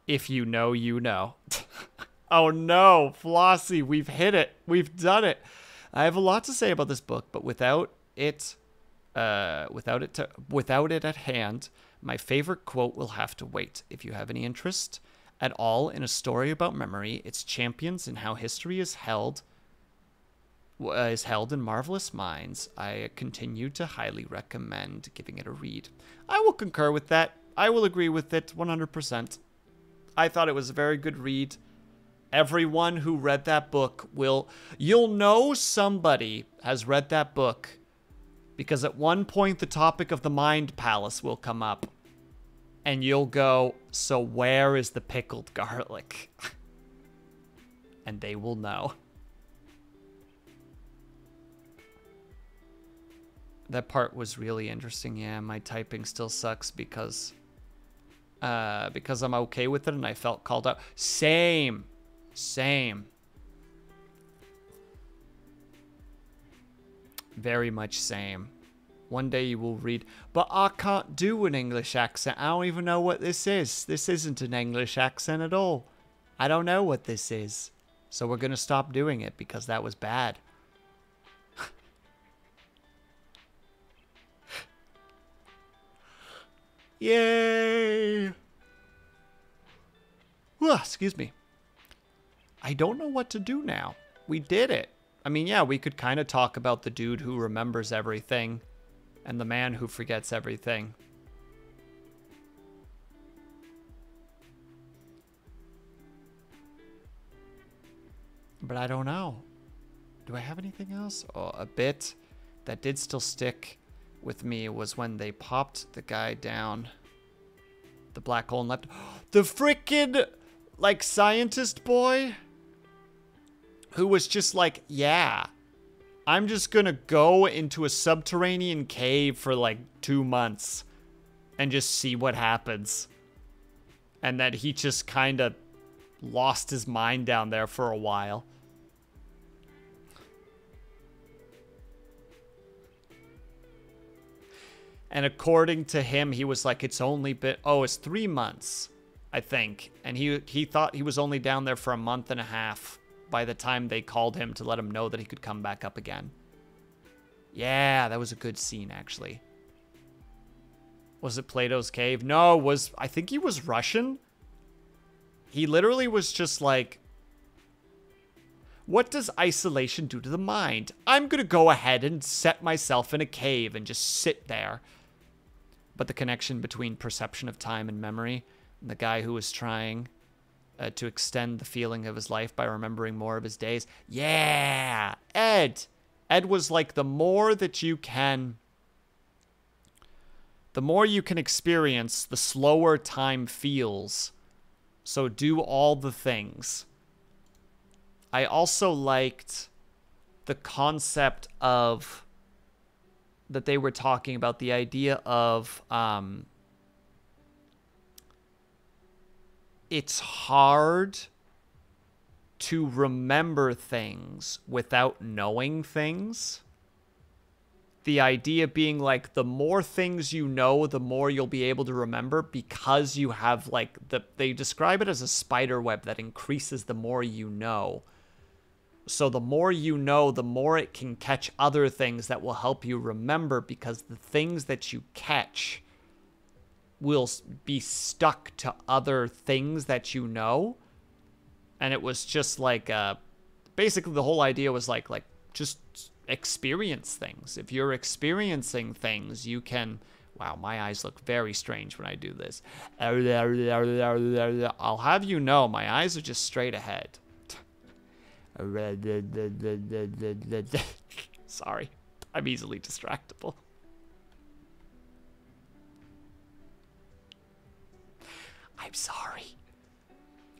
If you know, you know. Oh no, Flossie, we've hit it. We've done it. I have a lot to say about this book, but without it at hand, my favorite quote will have to wait. If you have any interest at all in a story about memory, its champions, and how history is held in marvelous minds, I continue to highly recommend giving it a read. I will concur with that. I will agree with it 100%. I thought it was a very good read. Everyone who read that book you'll know somebody has read that book because at one point the topic of the Mind Palace will come up and you'll go, so where is the pickled garlic? And they will know. That part was really interesting. Yeah, my typing still sucks because I'm okay with it and I felt called out. Same. Very much same. One day you will read, but I can't do an English accent. I don't even know what this is. This isn't an English accent at all. I don't know what this is. So we're going to stop doing it because that was bad. Yay! Excuse me. I don't know what to do now. We did it. I mean, yeah, we could kind of talk about the dude who remembers everything and the man who forgets everything. But I don't know. Do I have anything else? Oh, a bit that did still stick with me was when they popped the guy down the black hole and left. The frickin' like scientist boy who was just like, yeah, I'm just gonna go into a subterranean cave for like 2 months and just see what happens. And that he just kind of lost his mind down there for a while. And according to him, he was like, it's only been, it's 3 months, I think. And he thought he was only down there for a month and a half by the time they called him to let him know that he could come back up again. Yeah, that was a good scene, actually. Was it Plato's Cave? No, I think he was Russian. He literally was just like, what does isolation do to the mind? I'm going to go ahead and set myself in a cave and just sit there. But the connection between perception of time and memory, and the guy who was trying to extend the feeling of his life by remembering more of his days. Yeah, Ed. Ed was like, the more you can experience, the slower time feels. So do all the things. I also liked the concept of that they were talking about, the idea of it's hard to remember things without knowing things. The idea being like, the more things you know, the more you'll be able to remember, because you have like they describe it as a spider web that increases the more you know. So the more you know, the more it can catch other things that will help you remember, because the things that you catch will be stuck to other things that you know. And it was just like, basically the whole idea was like just experience things. If you're experiencing things, you can... Wow, my eyes look very strange when I do this. I'll have you know, my eyes are just straight ahead. Sorry, I'm easily distractible. I'm sorry.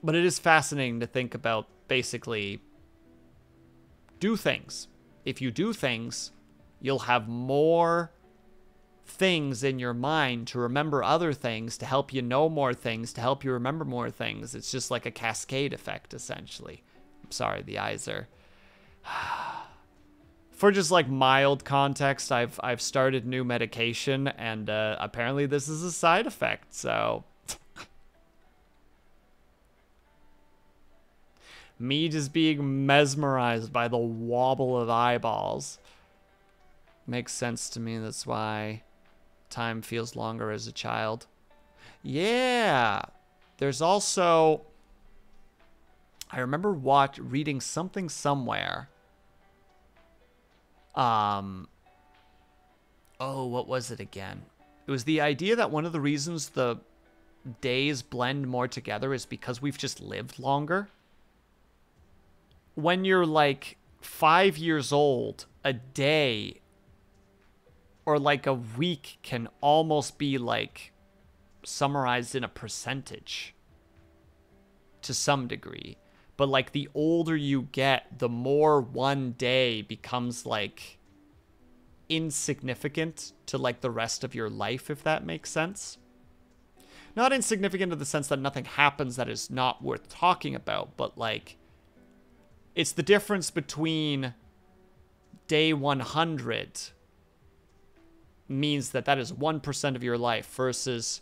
But it is fascinating to think about, basically, do things. If you do things, you'll have more things in your mind to remember other things, to help you know more things, to help you remember more things. It's just like a cascade effect, essentially. I'm sorry, the eyes are... For just like mild context, I've started new medication, and apparently this is a side effect, so... Me just being mesmerized by the wobble of eyeballs. Makes sense to me, that's why time feels longer as a child. Yeah! There's also... I remember reading something somewhere. Oh, what was it again? It was the idea that one of the reasons the days blend more together is because we've just lived longer. When you're like 5 years old, a day or like a week can almost be like summarized in a percentage to some degree. But like the older you get, the more one day becomes like insignificant to like the rest of your life, if that makes sense. Not insignificant in the sense that nothing happens that is not worth talking about, but like it's the difference between day 100 means that is 1% of your life versus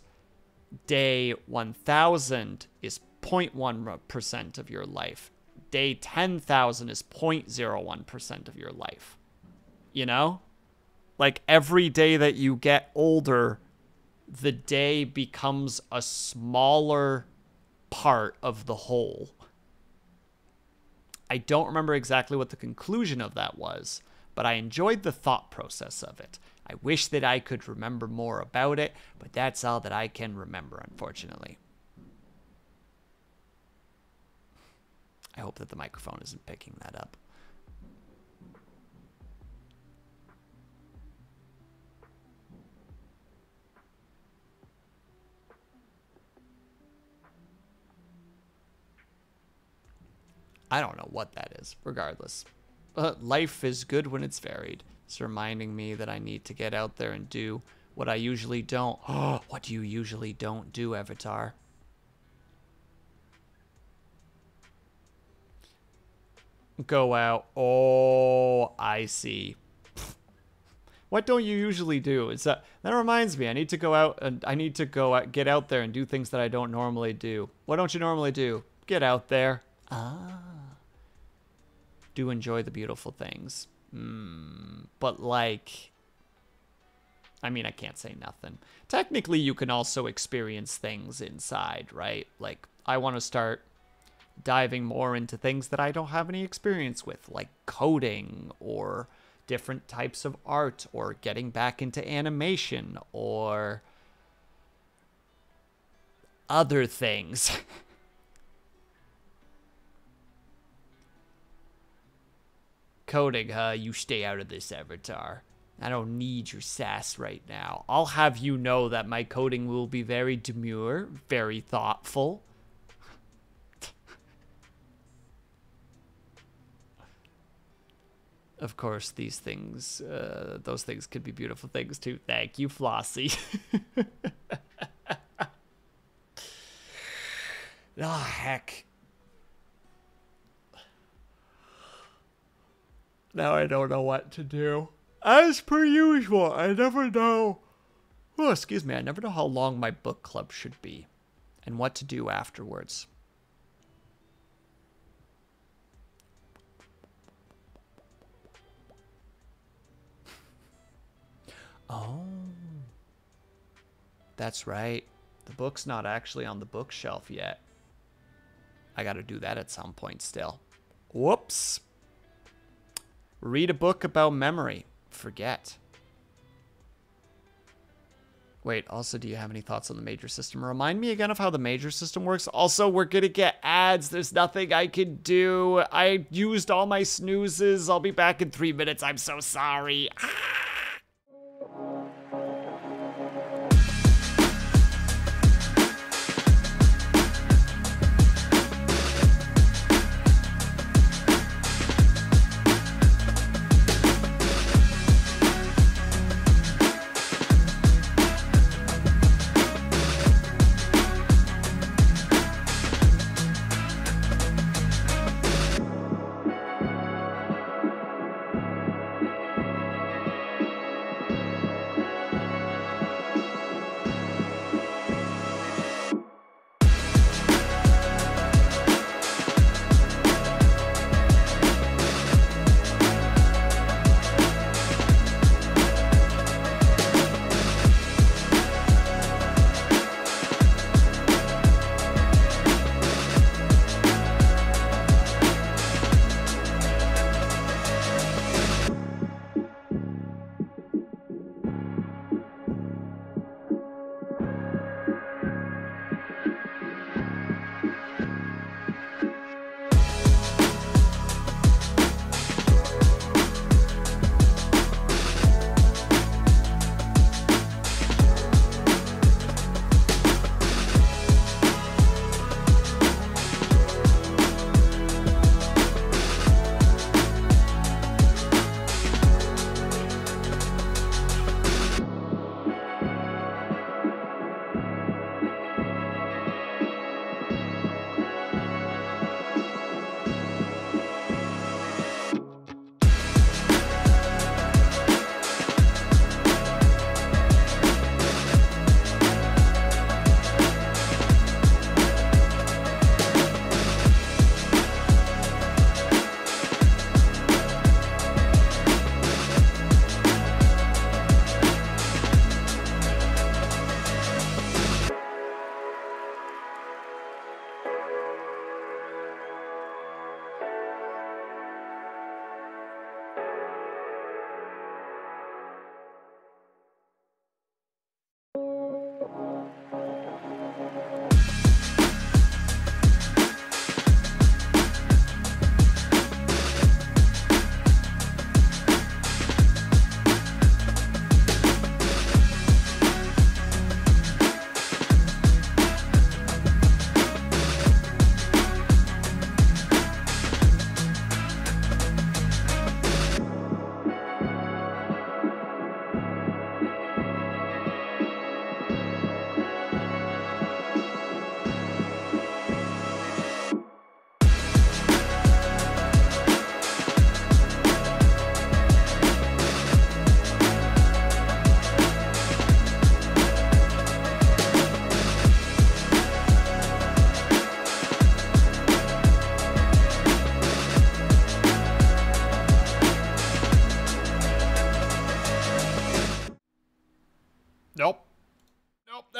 day 1000 is 0.1% of your life. Day 10,000 is 0.01% of your life. You know? Like every day that you get older, the day becomes a smaller part of the whole. I don't remember exactly what the conclusion of that was, but I enjoyed the thought process of it. I wish that I could remember more about it, but that's all that I can remember, unfortunately. I hope that the microphone isn't picking that up. I don't know what that is, regardless. But life is good when it's varied. It's reminding me that I need to get out there and do what I usually don't. Oh, what do you usually don't do, Avatar? Go out. Oh, I see. What don't you usually do? It's that reminds me. I need to go out and get out there and do things that I don't normally do. What don't you normally do? Get out there. Ah. Do enjoy the beautiful things. But like, I mean, I can't say nothing. Technically, you can also experience things inside, right? Like, I want to start diving more into things that I don't have any experience with, like coding or different types of art or getting back into animation or other things. Coding, huh? You stay out of this, Avatar. I don't need your sass right now. I'll have you know that my coding will be very demure, very thoughtful. Of course, these things, those things could be beautiful things too. Thank you, Flossie. Oh, heck. Now I don't know what to do. As per usual, I never know. Oh, excuse me, I never know how long my book club should be and what to do afterwards. Oh, that's right. The book's not actually on the bookshelf yet. I gotta do that at some point still. Whoops. Read a book about memory. Forget. Wait, also, do you have any thoughts on the major system? Remind me again of how the major system works. Also, we're gonna get ads. There's nothing I can do. I used all my snoozes. I'll be back in 3 minutes. I'm so sorry.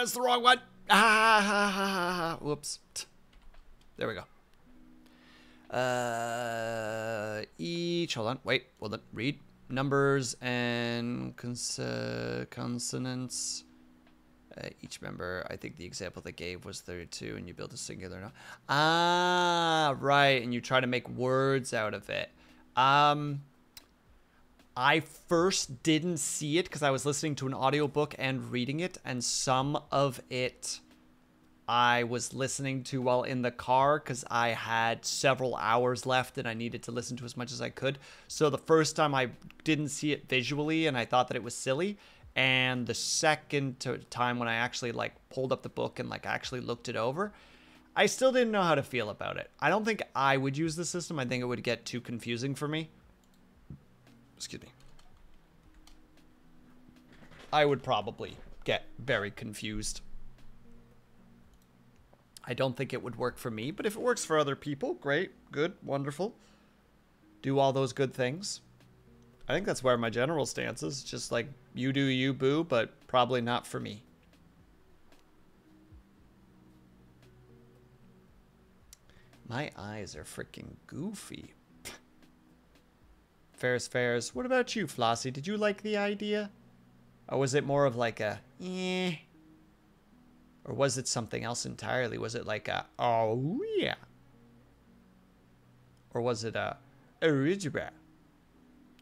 it's the wrong one. Ah, whoops. There we go. Hold on, wait, hold on, read. Numbers and consonants. Each member, I think the example they gave was 32, and you build a singular. No? Ah, right, and you try to make words out of it. I first didn't see it because I was listening to an audiobook and reading it, and some of it I was listening to while in the car because I had several hours left and I needed to listen to as much as I could. So the first time I didn't see it visually and I thought that it was silly. And the second time when I actually like pulled up the book and like actually looked it over, I still didn't know how to feel about it. I don't think I would use the system. I think it would get too confusing for me. Excuse me. I would probably get very confused. I don't think it would work for me, but if it works for other people, great, good, wonderful. Do all those good things. I think that's where my general stance is. Just like, you do you, boo, but probably not for me. My eyes are freaking goofy. Fairs. What about you, Flossie? Did you like the idea? Or was it more of like a, eh? Or was it something else entirely? Was it like a, oh yeah? Or was it a, original?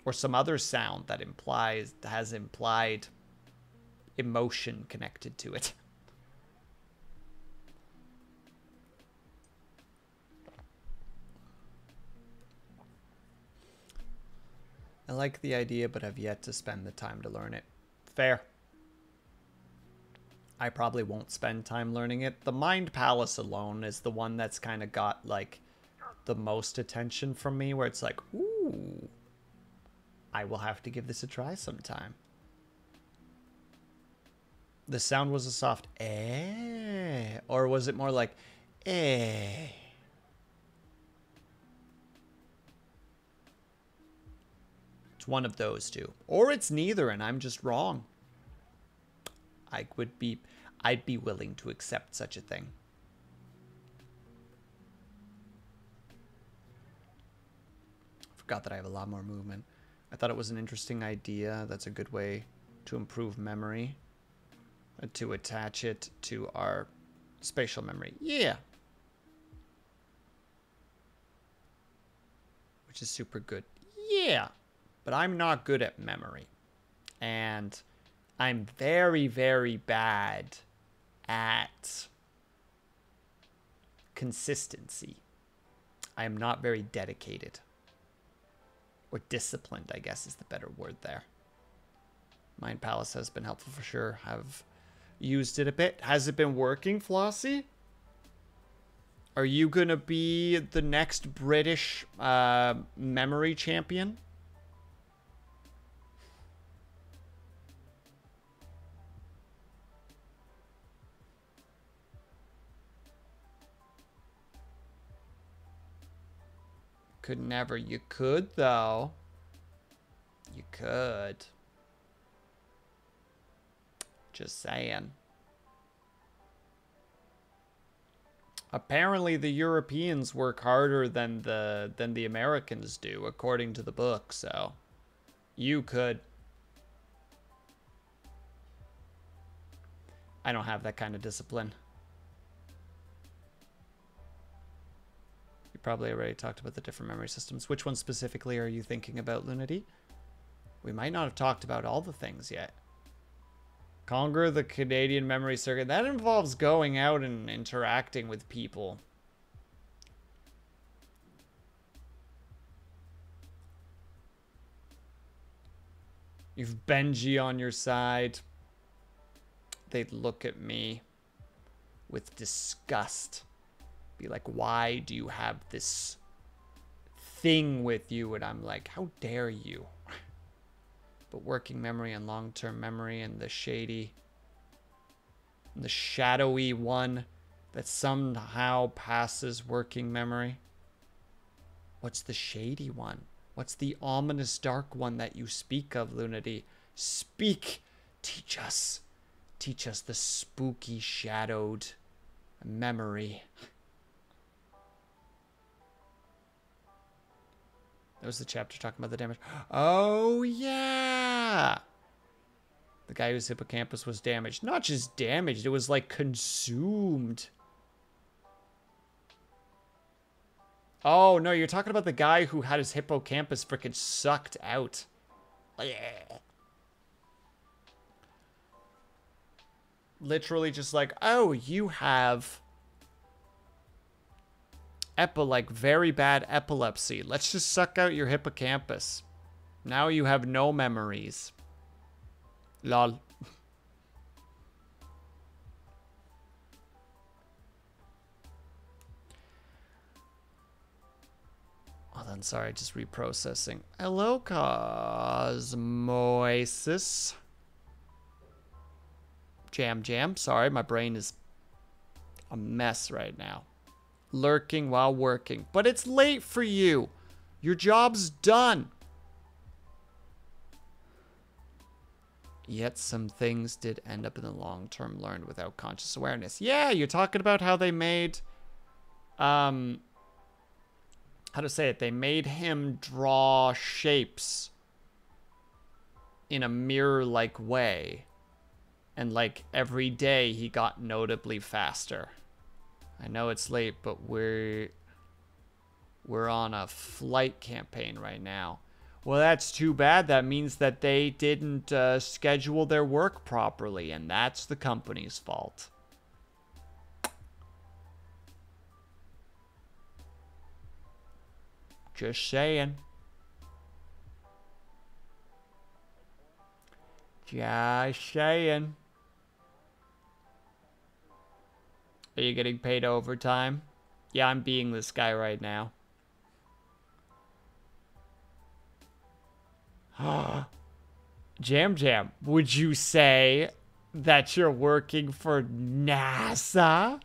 Or some other sound that has implied emotion connected to it? I like the idea, but I've yet to spend the time to learn it. Fair. I probably won't spend time learning it. The Mind Palace alone is the one that's kind of got, like, the most attention from me, where it's like, ooh, I will have to give this a try sometime. The sound was a soft eh, or was it more like eh? It's one of those two. Or it's neither and I'm just wrong. I'd be willing to accept such a thing. Forgot that I have a lot more movement. I thought it was an interesting idea. That's a good way to improve memory. To attach it to our spatial memory. Yeah. Which is super good. Yeah. But I'm not good at memory. And I'm very, very bad at consistency. I am not very dedicated. Or disciplined, I guess is the better word there. Mind Palace has been helpful for sure. Have used it a bit. Has it been working, Flossie? Are you going to be the next British memory champion? Could never. You could, though. You could. Just saying. Apparently the Europeans work harder than the Americans do, according to the book, so you could. I don't have that kind of discipline. You probably already talked about the different memory systems. Which one specifically are you thinking about, Lunity? We might not have talked about all the things yet. Conquer the Canadian memory circuit. That involves going out and interacting with people. You've Benji on your side. They'd look at me with disgust. Be like, why do you have this thing with you? And I'm like, how dare you? But working memory and long-term memory and the shady, and the shadowy one that somehow passes working memory. What's the shady one? What's the ominous dark one that you speak of, Lunity? Speak. Teach us. Teach us the spooky shadowed memory. That was the chapter talking about the damage. Oh, yeah. The guy whose hippocampus was damaged. Not just damaged, it was like consumed. Oh, no, you're talking about the guy who had his hippocampus freaking sucked out. Literally just like, oh, you have like very bad epilepsy. Let's just suck out your hippocampus. Now you have no memories. Lol. Oh, then sorry, just reprocessing. Hello, Cosmosis. Jam. Sorry, my brain is a mess right now. Lurking while working. But it's late for you. Your job's done. Yet some things did end up in the long term learned without conscious awareness. Yeah, you're talking about how they made... how to say it? They made him draw shapes in a mirror-like way. And, like, every day he got notably faster. I know it's late, but we're on a flight campaign right now. Well, that's too bad. That means that they didn't schedule their work properly, and that's the company's fault. Just saying. Just saying. Are you getting paid overtime? Yeah, I'm being this guy right now. Jam, would you say that you're working for NASA?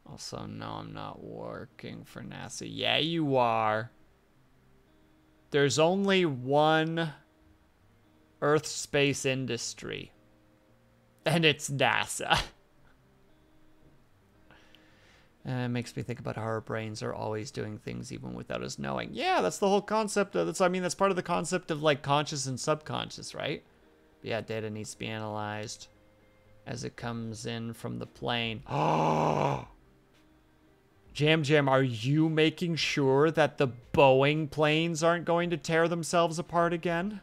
Also, no, I'm not working for NASA. Yeah, you are. There's only one Earth space industry, and it's NASA. It makes me think about how our brains are always doing things even without us knowing. Yeah, that's the whole concept of, that's part of the concept of like conscious and subconscious, right? But yeah, data needs to be analyzed as it comes in from the plane. Oh. Jam, are you making sure that the Boeing planes aren't going to tear themselves apart again?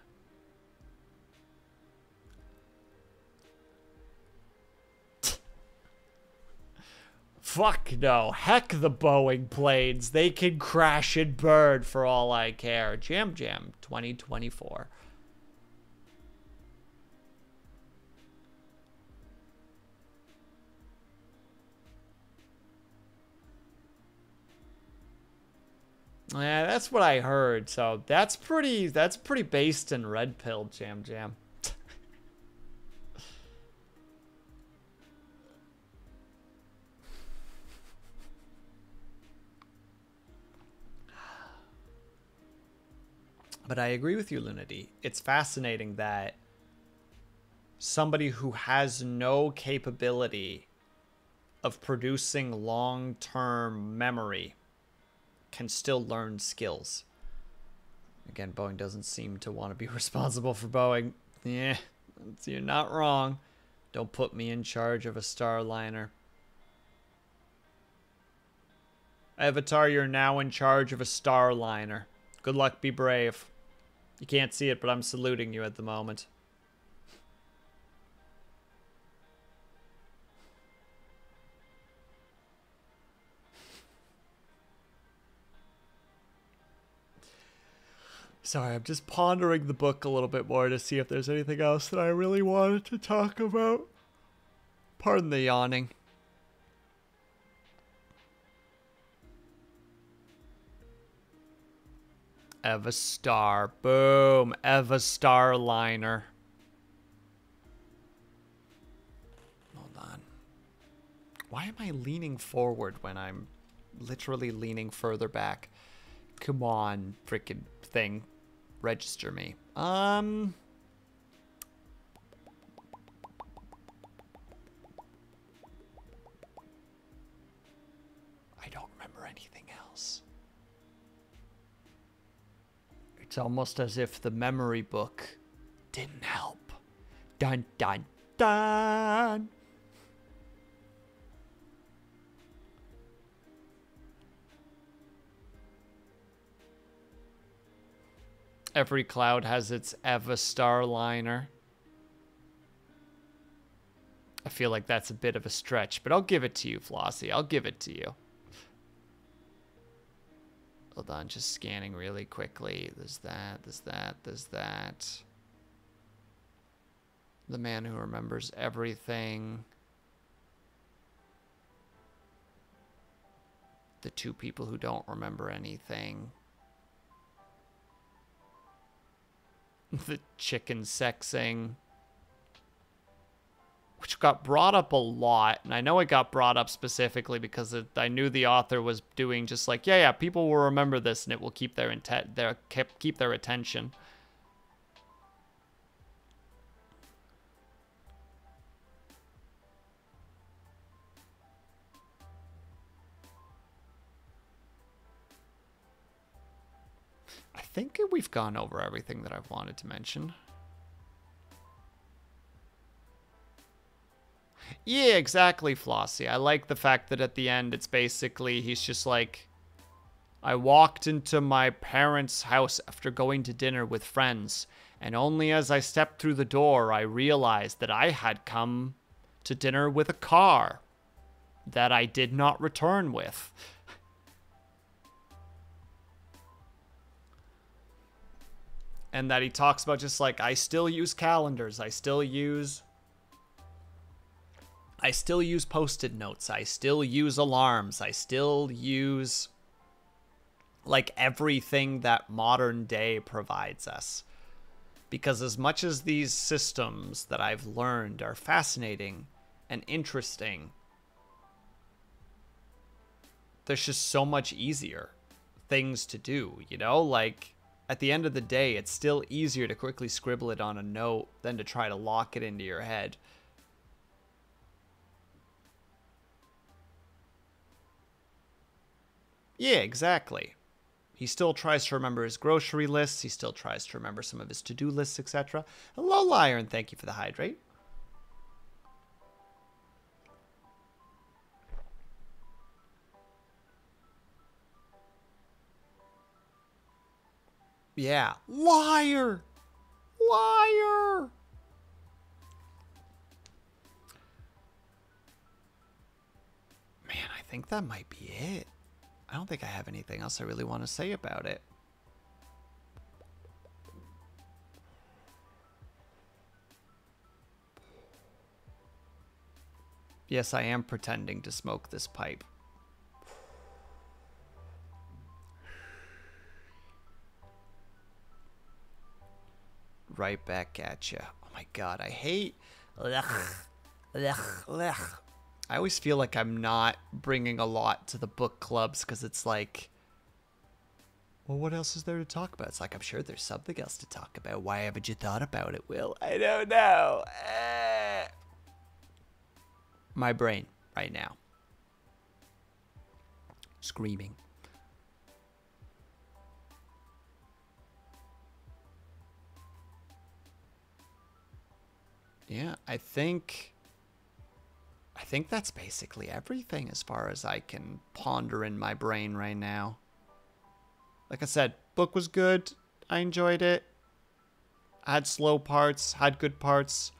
Fuck no. Heck the Boeing planes. They can crash and burn for all I care. Jam 2024. Yeah, that's what I heard. So that's pretty based in red pill, Jam. But I agree with you, Lunity. It's fascinating that somebody who has no capability of producing long-term memory can still learn skills. Again, Boeing doesn't seem to want to be responsible for Boeing. Yeah, you're not wrong. Don't put me in charge of a Starliner. Avatar, you're now in charge of a Starliner. Good luck, be brave. You can't see it, but I'm saluting you at the moment. Sorry, I'm just pondering the book a little bit more to see if there's anything else that I really wanted to talk about. Pardon the yawning. Eva Star. Boom. Eva Star liner. Hold on. Why am I leaning forward when I'm literally leaning further back? Come on, freaking thing. Register me. I don't remember anything else. It's almost as if the memory book didn't help. Dun dun dun. Every cloud has its Eva Star liner. I feel like that's a bit of a stretch, but I'll give it to you, Flossie. I'll give it to you. Hold on, just scanning really quickly. There's that, there's that, there's that. The man who remembers everything. The two people who don't remember anything. The chicken sexing. Which got brought up a lot. And I know it got brought up specifically because I knew the author was doing just like, yeah, people will remember this and it will keep their keep their attention. I think we've gone over everything that I've wanted to mention. Yeah, exactly, Flossie. I like the fact that at the end, it's basically, he's just like, I walked into my parents' house after going to dinner with friends, and only as I stepped through the door, I realized that I had come to dinner with a car that I did not return with. And that he talks about just like, I still use calendars, I still use Post-it notes, I still use alarms, I still use like everything that modern day provides us. Because as much as these systems that I've learned are fascinating and interesting, there's just so much easier things to do, you know? Like, at the end of the day, it's still easier to quickly scribble it on a note than to try to lock it into your head. Yeah, exactly. He still tries to remember his grocery lists. He still tries to remember some of his to-do lists, etc. Hello, Liar, and thank you for the hydrate. Yeah. Liar! Liar! Man, I think that might be it. I don't think I have anything else I really want to say about it. Yes, I am pretending to smoke this pipe. Right back at you. Oh my god, I hate... Ugh. Ugh. Ugh. I always feel like I'm not bringing a lot to the book clubs because it's like, well, what else is there to talk about? It's like, I'm sure there's something else to talk about. Why haven't you thought about it, Will? I don't know. My brain right now. Screaming. Yeah, I think that's basically everything as far as I can ponder in my brain right now. Like I said, book was good. I enjoyed it. Had slow parts, had good parts.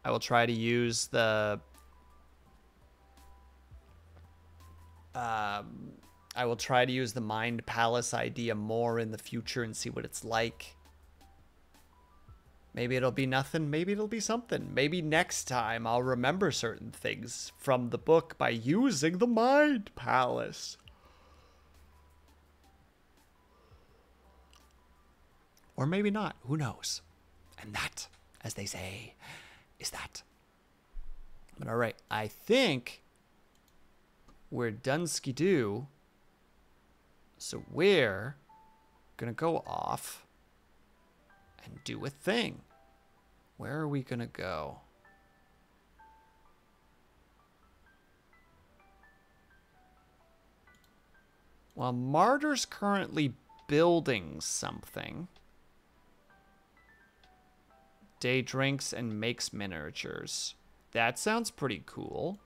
I will try to use the... I will try to use the Mind Palace idea more in the future and see what it's like. Maybe it'll be nothing. Maybe it'll be something. Maybe next time I'll remember certain things from the book by using the Mind Palace. Or maybe not. Who knows? And that, as they say, is that. But all right, I think we're done-ski-doo. So we're going to go off and do a thing. Where are we going to go? Well, Martyr's currently building something. Day drinks and makes miniatures. That sounds pretty cool.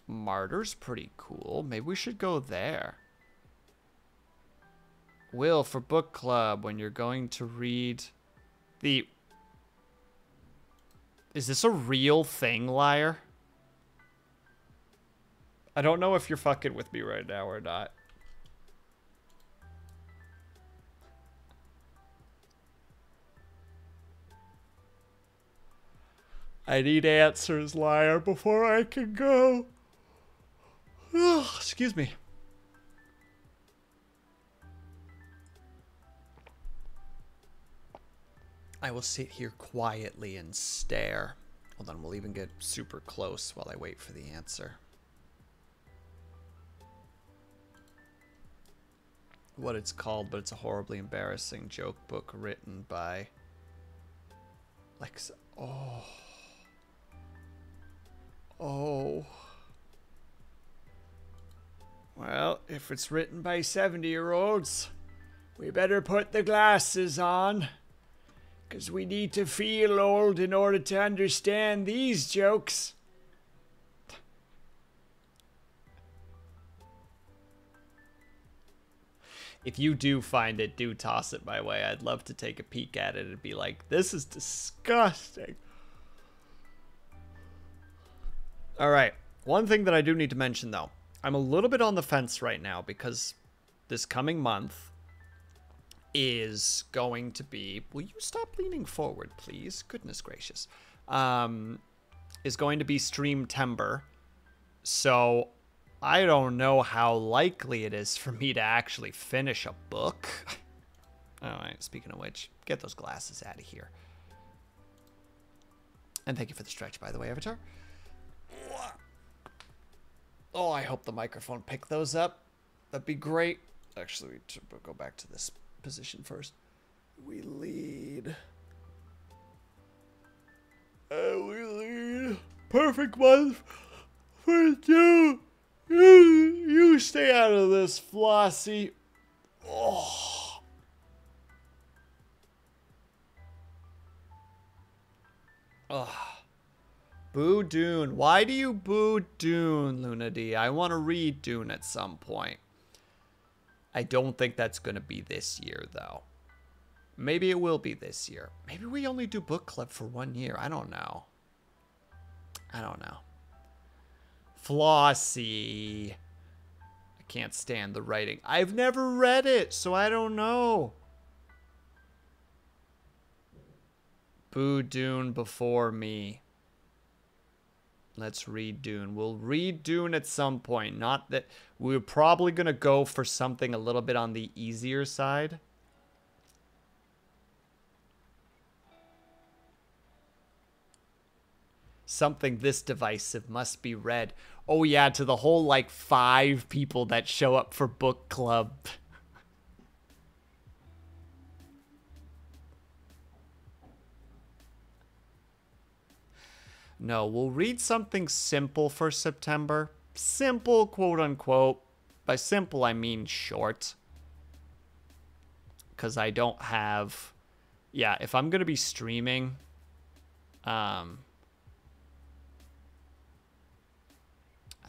Martyr's pretty cool. Maybe we should go there. Will, for book club, when you're going to read the... Is this a real thing, liar? I don't know if you're fucking with me right now or not. I need answers, liar, before I can go. Oh, excuse me. I will sit here quietly and stare. Hold on, we'll even get super close while I wait for the answer. What it's called, but it's a horribly embarrassing joke book written by... Oh. Oh. Well, if it's written by 70-year-olds, we better put the glasses on. Because we need to feel old in order to understand these jokes. If you do find it, do toss it my way. I'd love to take a peek at it and be like, this is disgusting. All right. One thing that I do need to mention, though. I'm a little bit on the fence right now because this coming month is going to be... Will you stop leaning forward, please? Goodness gracious. Is going to be Streamtember. So... I don't know how likely it is for me to actually finish a book. Alright, speaking of which, get those glasses out of here. And thank you for the stretch, by the way, Avatar. Oh, I hope the microphone picked those up. That'd be great. Actually, we should go back to this position first. We lead. We lead. Perfect month for two. You stay out of this, Flossie. Oh. Oh. Boo Dune. Why do you boo Dune, Luna D? I want to read Dune at some point. I don't think that's going to be this year, though. Maybe it will be this year. Maybe we only do book club for 1 year. I don't know. I don't know. Flossie. I can't stand the writing. I've never read it, so I don't know. Boo Dune before me. Let's read Dune. We'll read Dune at some point. Not that we're probably going to go for something a little bit on the easier side. Something this divisive must be read. Oh yeah, to the whole like 5 people that show up for book club. No, we'll read something simple for September. Simple, quote unquote. By simple, I mean short. Because I don't have... Yeah, if I'm going to be streaming... how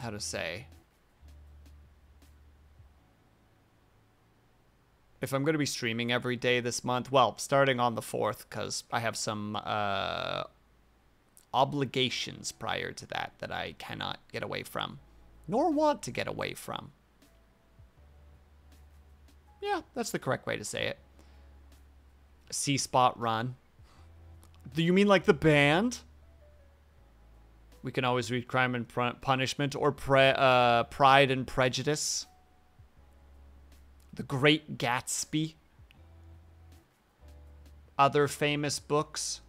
to say, if I'm going to be streaming every day this month, well, starting on the 4th, because I have some obligations prior to that I cannot get away from, nor want to get away from. Yeah, that's the correct way to say it. C-Spot Run. Do you mean like the band? We can always read Crime and Punishment or Pride and Prejudice. The Great Gatsby. Other famous books.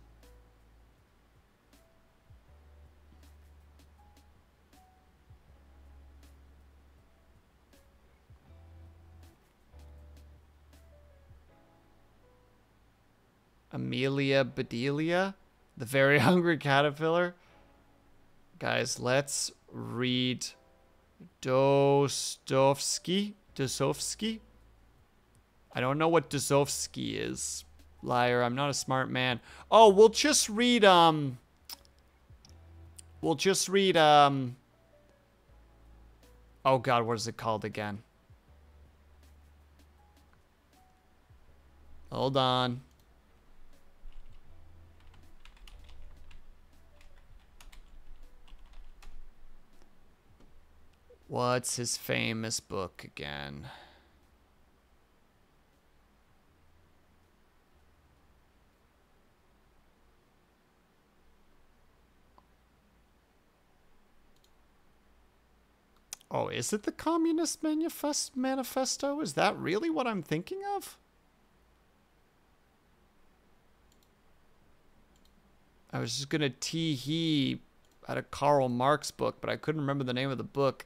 Amelia Bedelia, The Very Hungry Caterpillar. Guys, let's read Dostoevsky. I don't know what Dostoevsky is. Liar, I'm not a smart man. Oh, we'll just read, oh God, what is it called again? Hold on. What's his famous book again? Oh, is it the Communist Manifesto? Is that really what I'm thinking of? I was just gonna tee-hee at a Karl Marx book, but I couldn't remember the name of the book.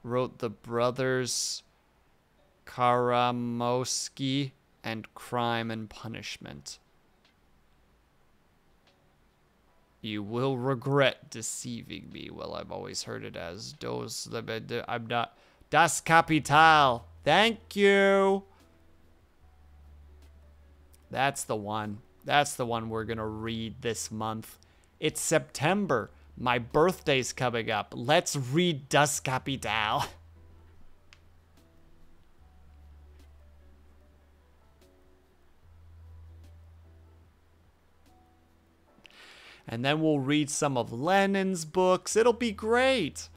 Wrote the brothers Karamowski and Crime and Punishment. You will regret deceiving me. Well, I've always heard it as I'm not. Das Kapital. Thank you. That's the one. That's the one we're going to read this month. It's September. My birthday's coming up. Let's read Das Kapital. And then we'll read some of Lenin's books. It'll be great.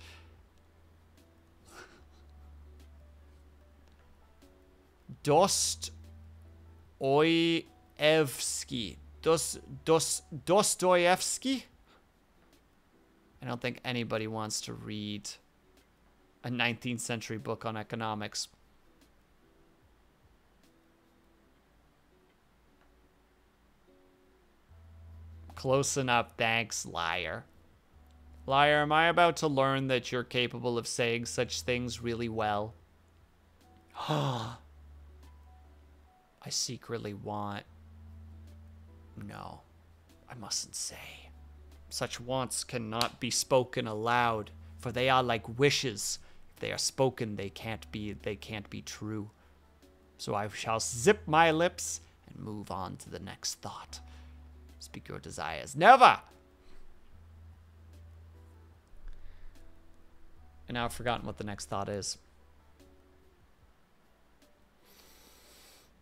Dostoevsky. Dostoevsky? I don't think anybody wants to read a 19th century book on economics. Close enough, thanks, liar. Liar, am I about to learn that you're capable of saying such things really well? I secretly want... No, I mustn't say. Such wants cannot be spoken aloud, for they are like wishes. If they are spoken, they can't be true. So I shall zip my lips and move on to the next thought. Speak your desires. Never! And now I've forgotten what the next thought is.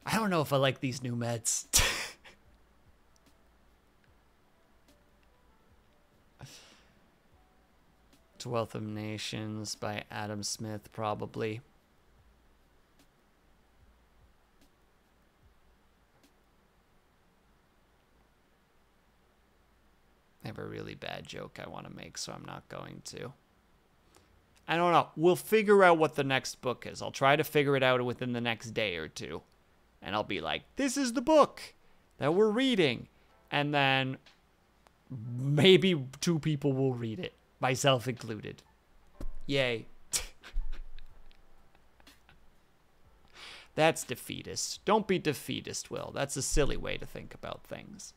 I don't know if I like these new meds. To Wealth of Nations by Adam Smith, probably. I have a really bad joke I want to make, so I'm not going to. I don't know. We'll figure out what the next book is. I'll try to figure it out within the next day or two. And I'll be like, this is the book that we're reading. And then maybe 2 people will read it, myself included. Yay. That's defeatist. Don't be defeatist, Will. That's a silly way to think about things.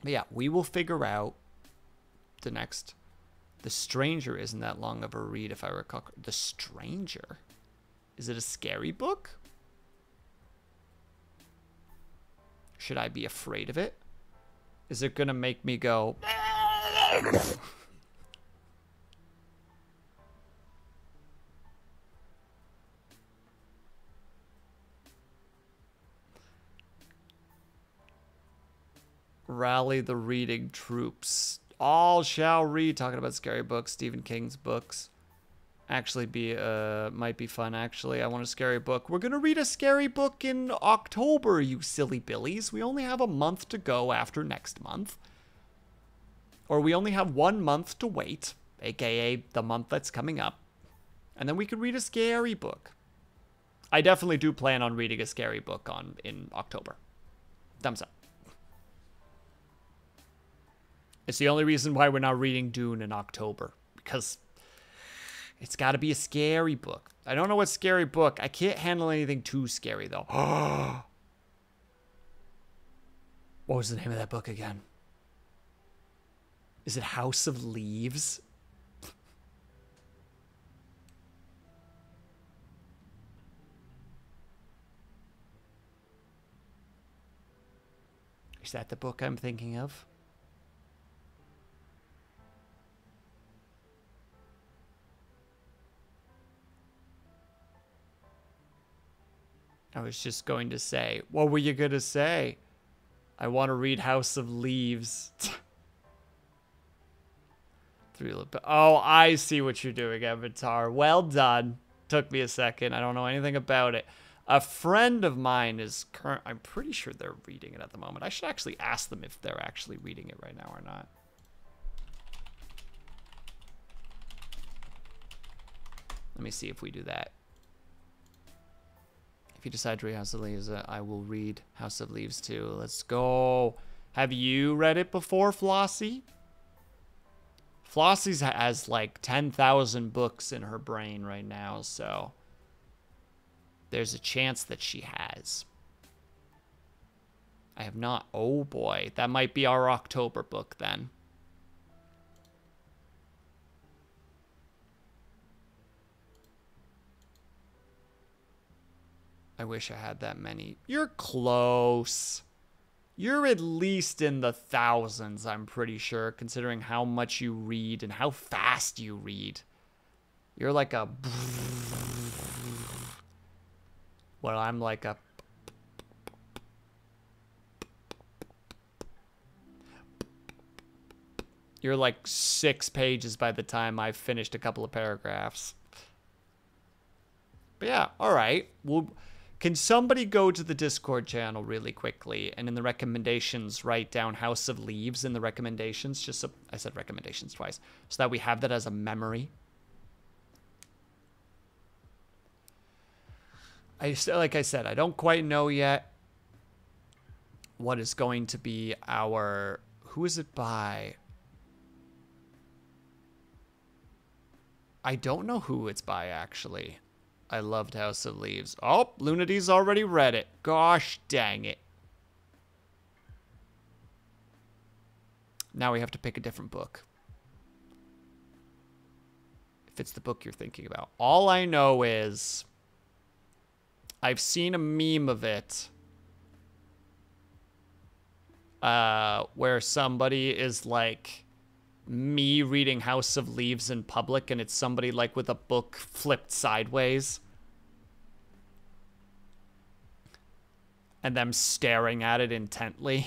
But yeah, we will figure out the next. The Stranger isn't that long of a read, if I recall. The Stranger? Is it a scary book? Should I be afraid of it? Is it gonna make me go... Rally the reading troops. All shall read. Talking about scary books. Stephen King's books. Actually might be fun, actually. I want a scary book. We're going to read a scary book in October, you silly billies. We only have a month to go after next month. Or we only have 1 month to wait, aka the month that's coming up, and then we could read a scary book. I definitely do plan on reading a scary book in October. Thumbs up. It's the only reason why we're not reading Dune in October, because it's got to be a scary book. I don't know what scary book. I can't handle anything too scary, though. What was the name of that book again? Is it House of Leaves? Is that the book I'm thinking of? I was just going to say, what were you going to say? I want to read House of Leaves. Oh, I see what you're doing, Avatar. Well done. Took me a second. I don't know anything about it. A friend of mine is I'm pretty sure they're reading it at the moment. I should actually ask them if they're actually reading it right now or not. Let me see if we do that. If you decide to read House of Leaves, I will read House of Leaves too. Let's go. Have you read it before, Flossie? Flossie has like 10,000 books in her brain right now, so there's a chance that she has. I have not. Oh boy, that might be our October book then. I wish I had that many. You're close. You're at least in the thousands, I'm pretty sure, considering how much you read and how fast you read. You're like a... Well, I'm like a... You're like 6 pages by the time I've finished a couple of paragraphs. But yeah, all right. Well... Can somebody go to the Discord channel really quickly and in the recommendations write down House of Leaves in the recommendations? Just so I said recommendations twice, so that we have that as a memory. Like I said, I don't quite know yet what is going to be our... Who is it by? I don't know who it's by, actually. I loved House of Leaves. Oh, Lunity's already read it. Gosh dang it. Now we have to pick a different book. If it's the book you're thinking about. All I know is I've seen a meme of it where somebody is like me reading House of Leaves in public, and it's somebody like with a book flipped sideways and them staring at it intently.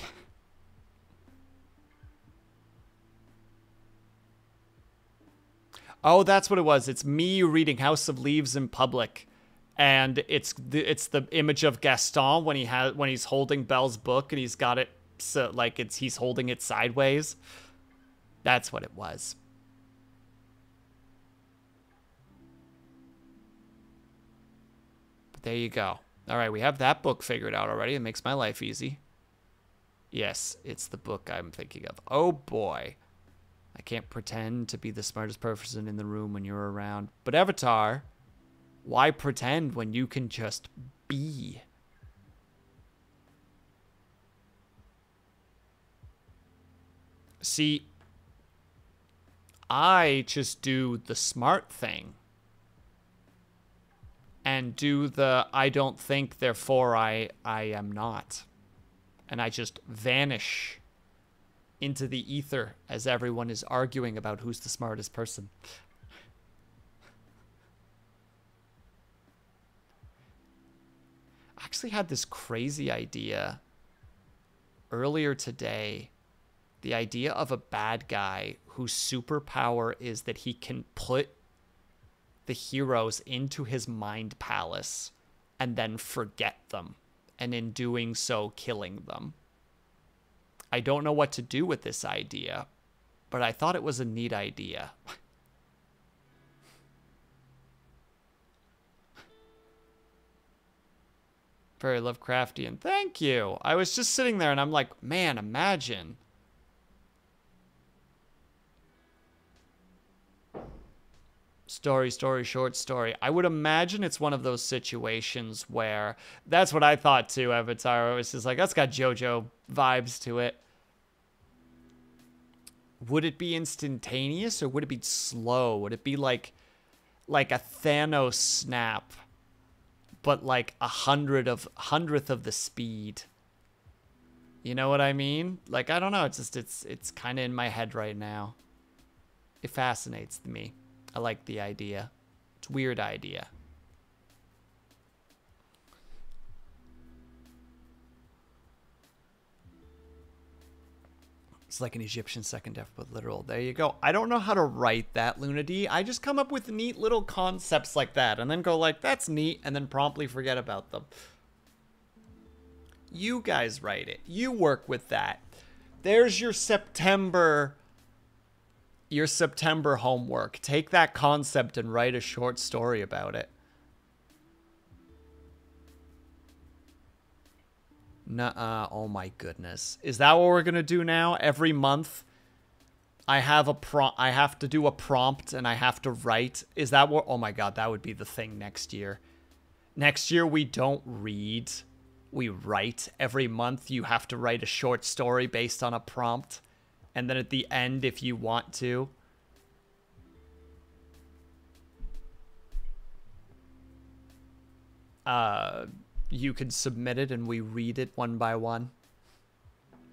Oh, that's what it was. It's me reading House of Leaves in public, and it's the image of Gaston when he's holding Belle's book and he's got it so like he's holding it sideways. That's what it was. But there you go. All right, we have that book figured out already. It makes my life easy. Yes, it's the book I'm thinking of. Oh boy. I can't pretend to be the smartest person in the room when you're around. But Avatar, why pretend when you can just be? See, I just do the smart thing and do the I don't think, therefore I am not. And I just vanish into the ether as everyone is arguing about who's the smartest person. I actually had this crazy idea earlier today. The idea of a bad guy whose superpower is that he can put the heroes into his mind palace and then forget them, and in doing so, killing them. I don't know what to do with this idea, but I thought it was a neat idea. Very Lovecraftian. Thank you. I was just sitting there and I'm like, man, imagine. Story, short story. I would imagine it's one of those situations where, that's what I thought too, Avatar. It was just like, that's got JoJo vibes to it. Would it be instantaneous or would it be slow? Would it be like a Thanos snap, but like a hundredth of the speed? You know what I mean? Like, I don't know. It's just, it's kind of in my head right now. It fascinates me. I like the idea. It's a weird idea. It's like an Egyptian second death, but literal. There you go. I don't know how to write that, Luna D. I just come up with neat little concepts like that and then go like, that's neat, and then promptly forget about them. You guys write it. You work with that. There's your September homework. Take that concept and write a short story about it. Nuh-uh. Oh my goodness. Is that what we're gonna do now? Every month I have to do a prompt and I have to write. Is that what? Oh my god, that would be the thing next year. Next year we don't read. We write. Every month you have to write a short story based on a prompt. And then at the end, if you want to, you can submit it and we read it one by one.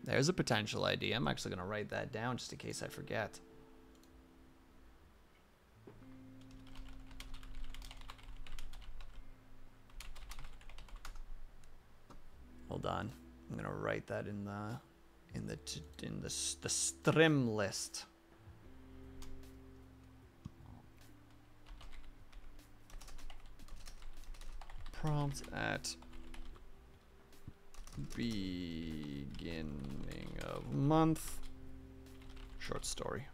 There's a potential idea. I'm actually going to write that down just in case I forget. Hold on. I'm going to write that in the stream list. Prompt at beginning of month. Short story.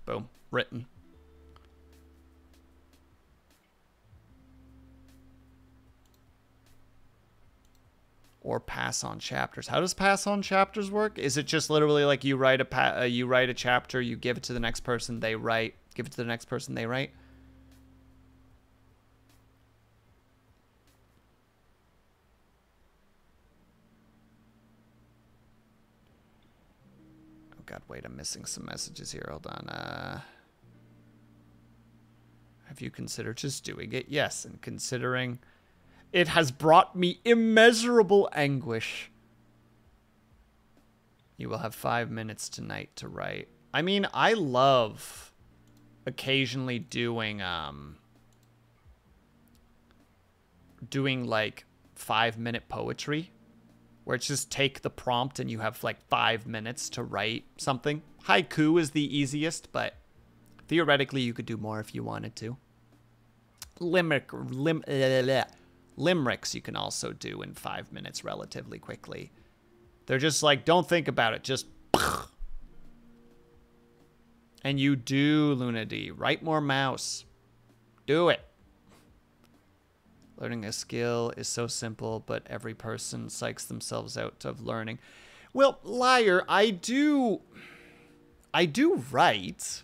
Boom. Written. Or pass on chapters. How does pass on chapters work? Is it just literally like you write a chapter, you give it to the next person, they write, give it to the next person, they write? Oh god, wait, I'm missing some messages here. Hold on. Have you considered just doing it? Yes, and considering it has brought me immeasurable anguish. You will have 5 minutes tonight to write. I mean, I love occasionally doing like 5-minute poetry, where it's just take the prompt and you have like 5 minutes to write something. Haiku is the easiest, but theoretically you could do more if you wanted to. Limericks you can also do in 5 minutes relatively quickly. They're just like, don't think about it, just and you do, Luna D. Write more mouse. Do it. Learning a skill is so simple, but every person psychs themselves out of learning. Well, liar, I do write.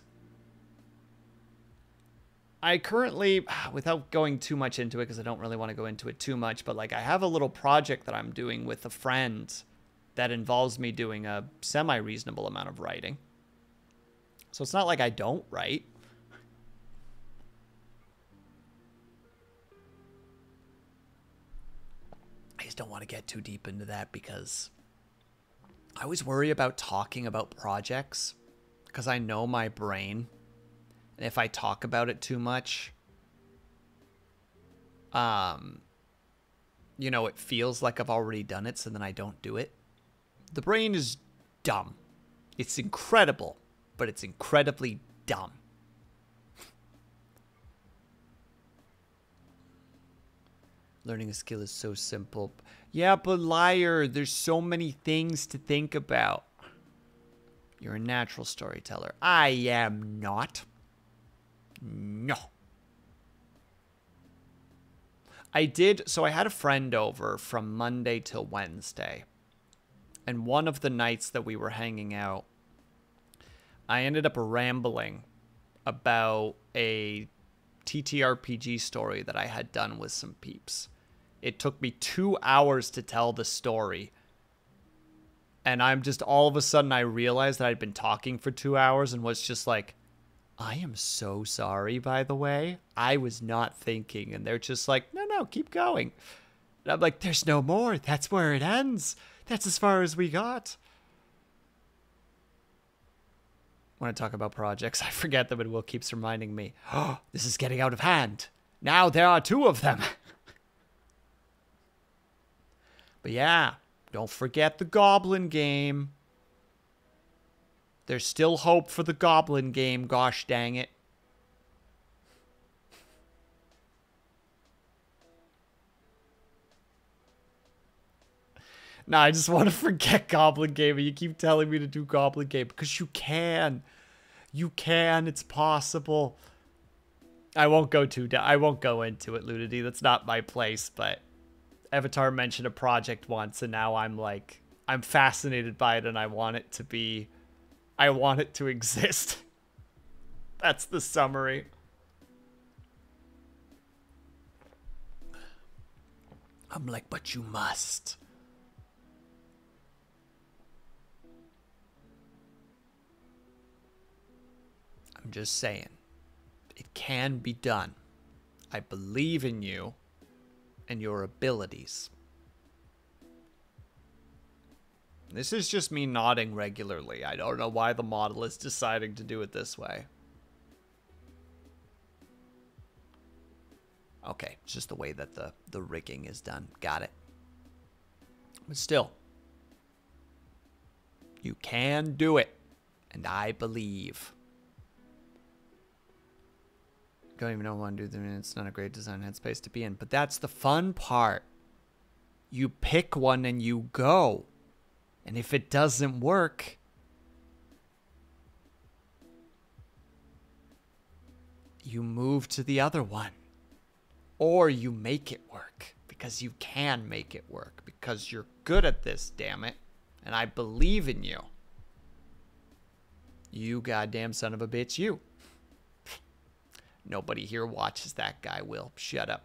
I currently, without going too much into it, because I don't really want to go into it too much, but like I have a little project that I'm doing with a friend that involves me doing a semi-reasonable amount of writing. So it's not like I don't write. I just don't want to get too deep into that because I always worry about talking about projects because I know my brain. And if I talk about it too much, you know, it feels like I've already done it, so then I don't do it. The brain is dumb. It's incredible, but it's incredibly dumb. Learning a skill is so simple. Yeah, but liar, there's so many things to think about. You're a natural storyteller. I am not. No. So I had a friend over from Monday till Wednesday. And one of the nights that we were hanging out, I ended up rambling about a TTRPG story that I had done with some peeps. It took me 2 hours to tell the story. And I'm just, all of a sudden, I realized that I'd been talking for 2 hours and was just like, I am so sorry, by the way. I was not thinking. And they're just like, no, keep going. And I'm like, there's no more. That's where it ends. That's as far as we got. When I talk about projects, I forget them, and Will keeps reminding me, oh, this is getting out of hand. Now there are 2 of them. But yeah, don't forget the Goblin game. There's still hope for the Goblin game, gosh dang it. Nah, I just want to forget Goblin game, and you keep telling me to do Goblin game, because you can. You can, it's possible. I won't go into it, Ludity. That's not my place, but Avatar mentioned a project once, and now I'm like, I'm fascinated by it, and I want it to exist. That's the summary. I'm like, but you must. I'm just saying, it can be done. I believe in you and your abilities. This is just me nodding regularly. I don't know why the model is deciding to do it this way. Okay, it's just the way that the rigging is done. Got it. But still, you can do it, and I believe. Don't even know what to do. It's not a great design headspace to be in, but that's the fun part. You pick one and you go. And if it doesn't work, you move to the other one. Or you make it work, because you can make it work, because you're good at this, damn it. And I believe in you. You goddamn son of a bitch, you. Nobody here watches that guy, Will. Shut up.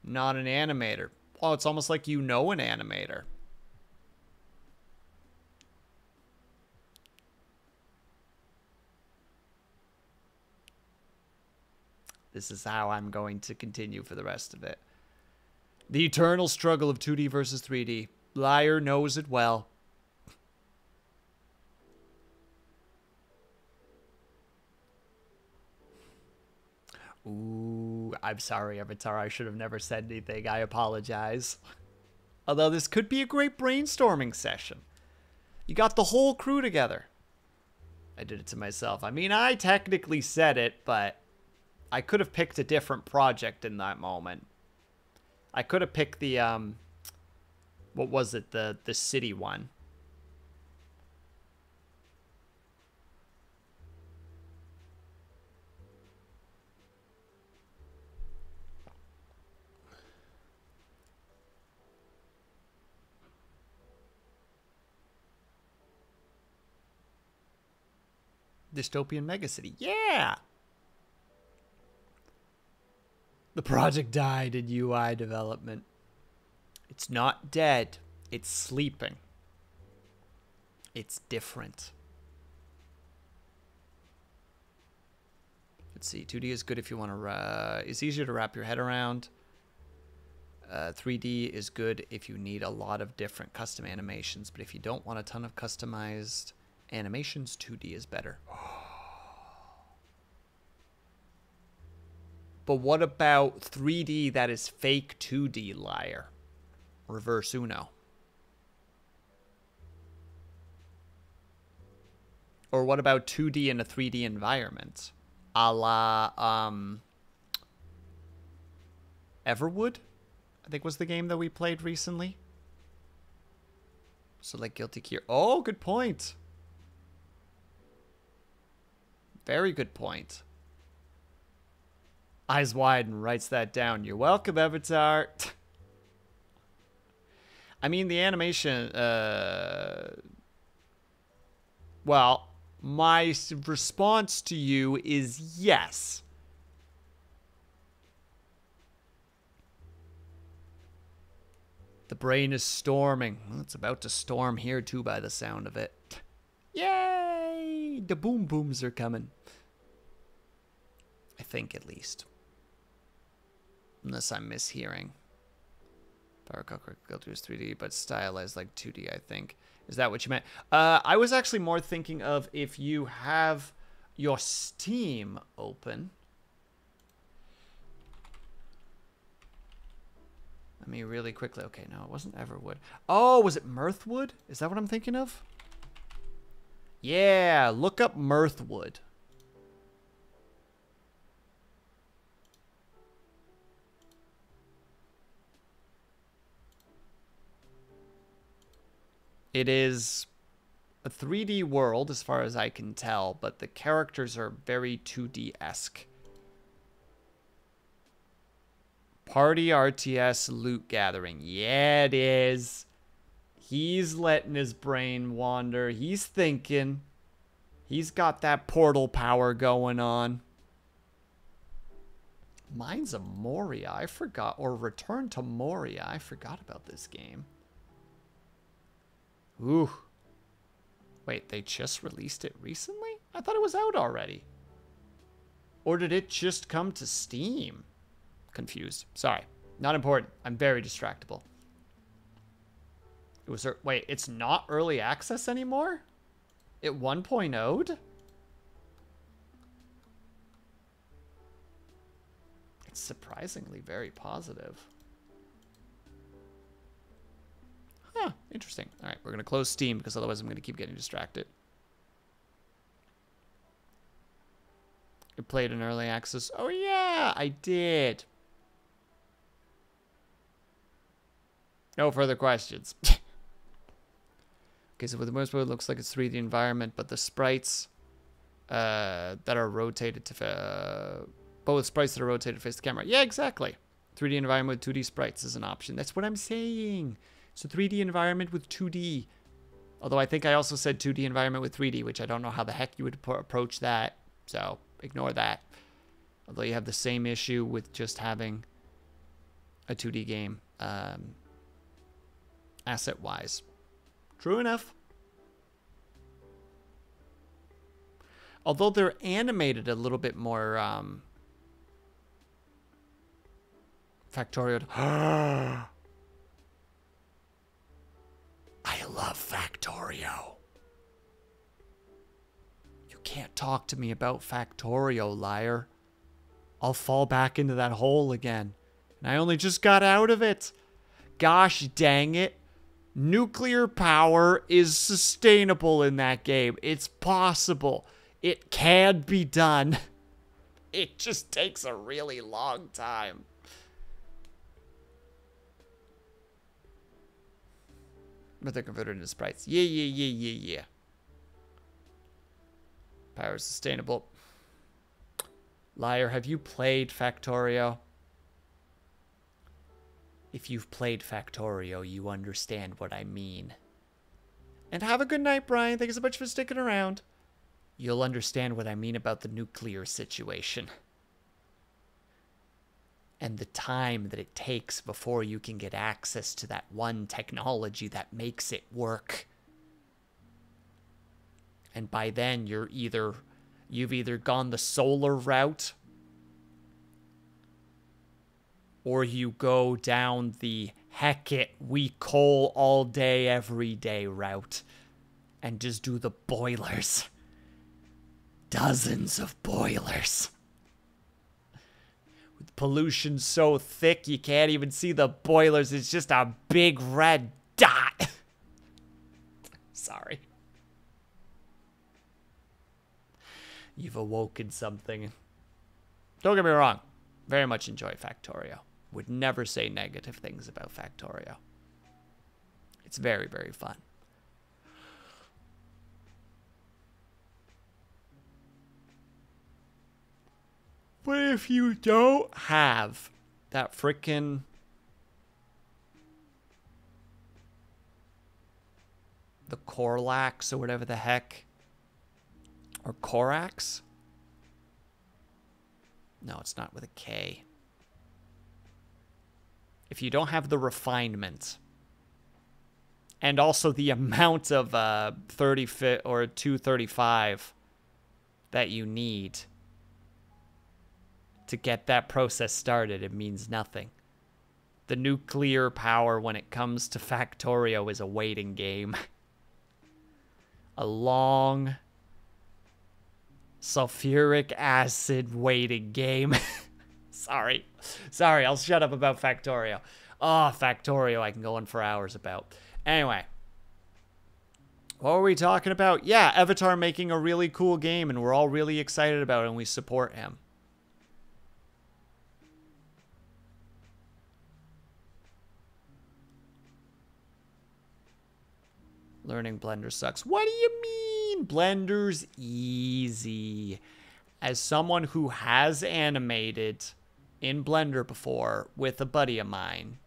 Not an animator. Oh, it's almost like you know an animator. This is how I'm going to continue for the rest of it. The eternal struggle of 2D versus 3D. Liar knows it well. Ooh, I'm sorry, Avatar. I should have never said anything. I apologize. Although this could be a great brainstorming session. You got the whole crew together. I did it to myself. I mean, I technically said it, but I could have picked a different project in that moment. I could have picked the, what was it? The city one. Dystopian megacity. Yeah! The project died in UI development. It's not dead. It's sleeping. It's different. Let's see. 2D is good if you want to... it's easier to wrap your head around. 3D is good if you need a lot of different custom animations. But if you don't want a ton of customized animations, 2D is better. But what about 3D that is fake 2D, liar? Reverse Uno. Or what about 2D in a 3D environment? A la, Everwood? I think was the game that we played recently. So like Guilty Gear. Oh, good point. Very good point. Eyes wide and writes that down. You're welcome, Avatar. I mean, the animation, well, my response to you is yes. The brain is storming. Well, it's about to storm here, too, by the sound of it. Yay! The boom booms are coming. I think, at least. Unless I'm mishearing. Power Cocker Guilty was 3D, but stylized like 2D, I think. Is that what you meant? I was actually more thinking of if you have your Steam open. Let me really quickly. Okay, no, it wasn't Everwood. Oh, was it Mirthwood? Is that what I'm thinking of? Yeah, look up Mirthwood. It is a 3D world as far as I can tell, but the characters are very 2D-esque. Party RTS loot gathering. Yeah, it is. He's letting his brain wander. He's thinking. He's got that portal power going on. Mines of Moria. I forgot. Or Return to Moria. I forgot about this game. Ooh. Wait, they just released it recently? I thought it was out already. Or did it just come to Steam? Confused. Sorry. Not important. I'm very distractible. It was... Wait, it's not early access anymore? It 1.0'd? It's surprisingly very positive. Huh, interesting. All right, we're going to close Steam because otherwise I'm going to keep getting distracted. You played in early access? Oh, yeah, I did. No further questions. Okay, so for the most part, it looks like it's 3D environment, but the sprites that are rotated to... both sprites that are rotated to face the camera. Yeah, exactly. 3D environment with 2D sprites is an option. That's what I'm saying. It's a 3D environment with 2D. Although I think I also said 2D environment with 3D, which I don't know how the heck you would approach that. So ignore that. Although you have the same issue with just having a 2D game asset-wise. True enough. Although they're animated a little bit more Factorio. I love Factorio. You can't talk to me about Factorio, liar. I'll fall back into that hole again. And I only just got out of it. Gosh dang it. Nuclear power is sustainable in that game. It's possible. It can be done. It just takes a really long time. But they're converted into sprites. Yeah. Power is sustainable. Liar, have you played Factorio? If you've played Factorio, you understand what I mean. And have a good night, Brian. Thank you so much for sticking around. You'll understand what I mean about the nuclear situation. And the time that it takes before you can get access to that one technology that makes it work. And by then, you've either gone the solar route, or you go down the heck it, we coal all day, every day route. And just do the boilers. Dozens of boilers. With pollution so thick you can't even see the boilers. It's just a big red dot. Sorry. You've awoken something. Don't get me wrong. Very much enjoy Factorio. Would never say negative things about Factorio. It's very, very fun. But if you don't have that frickin' the Corlax or whatever the heck, or Corax? No, it's not with a K. If you don't have the refinement and also the amount of 30 or 235 that you need to get that process started, it means nothing. The nuclear power when it comes to Factorio is a waiting game. A long sulfuric acid waiting game. Sorry, I'll shut up about Factorio. Oh, Factorio, I can go on for hours about. Anyway, what were we talking about? Yeah, Avatar making a really cool game, and we're all really excited about it, and we support him. Learning Blender sucks. What do you mean? Blender's easy. As someone who has animated in Blender before with a buddy of mine,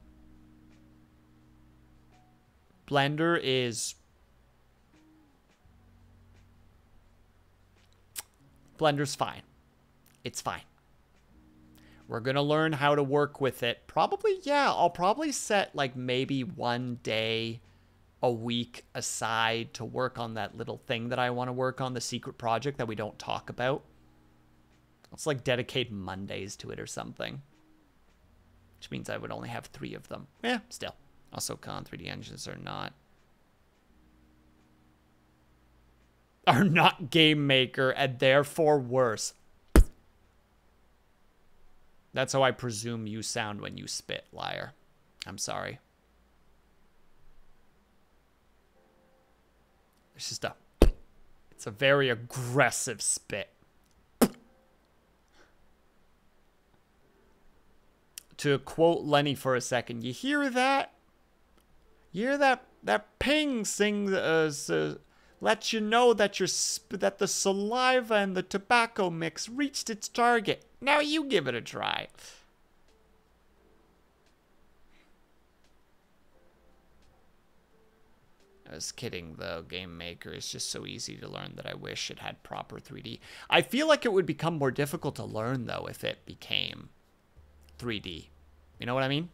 Blender's fine. It's fine. We're going to learn how to work with it. Probably, yeah, I'll probably set like maybe one day a week aside to work on that little thing that I want to work on, the secret project that we don't talk about. Let's like dedicate Mondays to it or something. Which means I would only have 3 of them. Yeah, still. Also, Con 3D engines are not Game Maker and therefore worse. That's how I presume you sound when you spit, liar. I'm sorry. It's just it's a very aggressive spit. To quote Lenny for a second, you hear that? You hear that ping sing lets you know that that the saliva and the tobacco mix reached its target. Now you give it a try. I was kidding, though. Game Maker is just so easy to learn that I wish it had proper 3D. I feel like it would become more difficult to learn, though, if it became 3D. You know what I mean?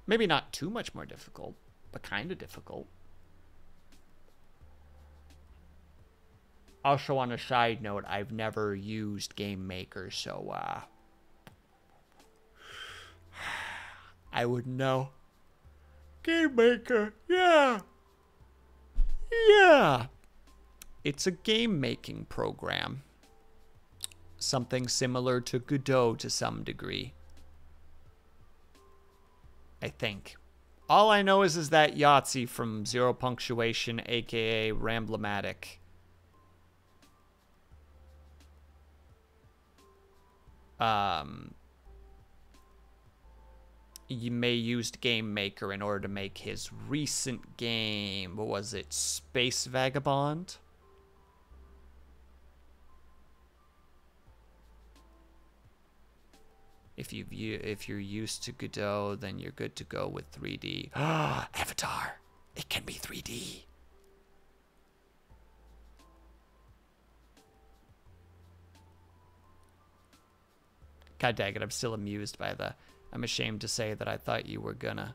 Maybe not too much more difficult, but kind of difficult. Also, on a side note, I've never used Game Maker, so, I would know. Game Maker, yeah. Yeah. It's a game-making program. Something similar to Godot to some degree. I think. All I know is that Yahtzee from Zero Punctuation, aka Ramblematic. You may used Game Maker in order to make his recent game. What was it? Space Vagabond? If you're used to Godot, then you're good to go with 3D. Avatar. It can be 3D. God dang it, I'm still amused by the... I'm ashamed to say that I thought you were gonna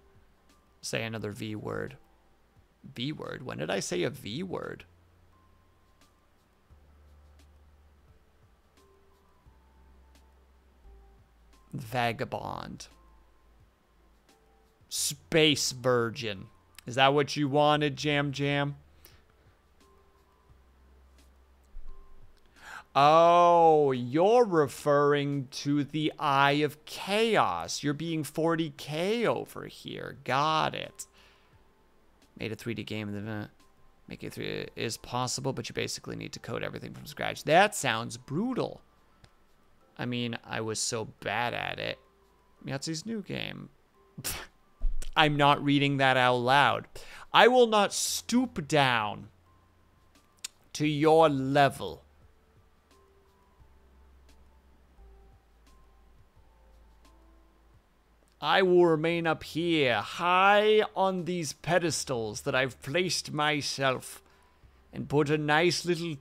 say another V word. V word? When did I say a V word? Vagabond. Space Virgin. Is that what you wanted, Jam Jam? Oh, you're referring to the Eye of Chaos. You're being 40K over here. Got it. Made a 3D game in the event. Make it 3D is possible, but you basically need to code everything from scratch. That sounds brutal. I mean, I was so bad at it. Yahtzee's new game. I'm not reading that out loud. I will not stoop down to your level. I will remain up here, high on these pedestals that I've placed myself, and put a nice little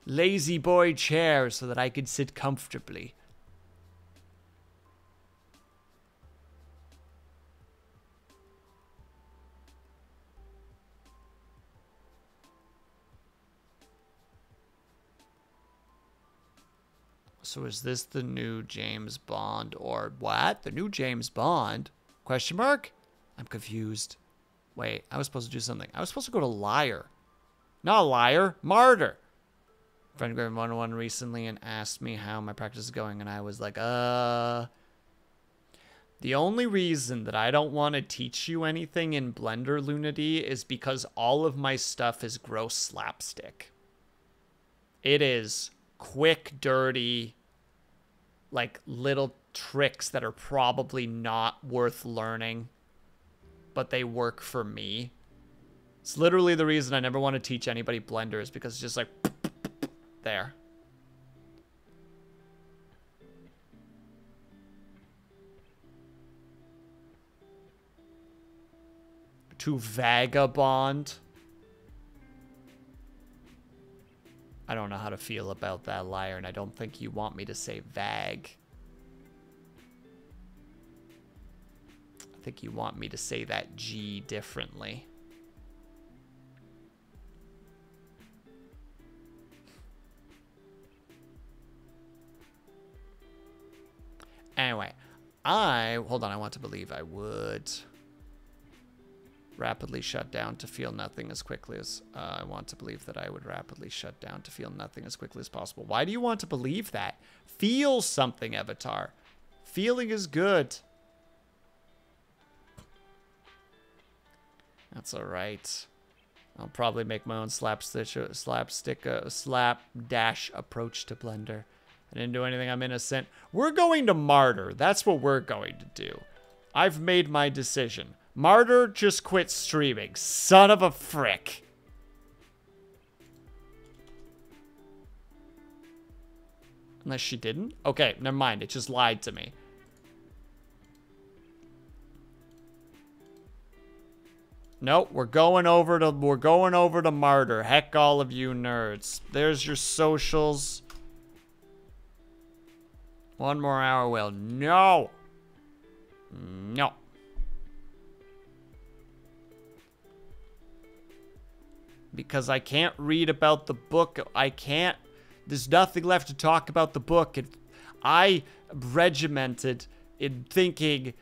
lazy boy chair so that I could sit comfortably. So is this the new James Bond or what? The new James Bond? Question mark? I'm confused. Wait, I was supposed to do something. I was supposed to go to Liar. Not Liar, Martyr. Friend Grade 101 recently and asked me how my practice is going, and I was like, The only reason that I don't want to teach you anything in Blender Lunity is because all of my stuff is gross slapstick. It is quick, dirty, like little tricks that are probably not worth learning, but they work for me. It's literally the reason I never want to teach anybody Blender, is because it's just like, there. To Vagabond. I don't know how to feel about that, Liar, and I don't think you want me to say vag. I think you want me to say that G differently. Anyway, hold on, I want to believe I would rapidly shut down to feel nothing as quickly as, I want to believe that I would rapidly shut down to feel nothing as quickly as possible. Why do you want to believe that? Feel something, Avatar. Feeling is good. That's all right. I'll probably make my own slapdash approach to Blender. I didn't do anything, I'm innocent. We're going to Martyr. That's what we're going to do. I've made my decision. Martyr just quit streaming. Son of a frick. Unless she didn't? Okay, never mind. It just lied to me. Nope, we're going over to Martyr. Heck all of you nerds. There's your socials. One more hour, Will. No. No. Because I can't read about the book. I can't. There's nothing left to talk about the book. I regimented in thinking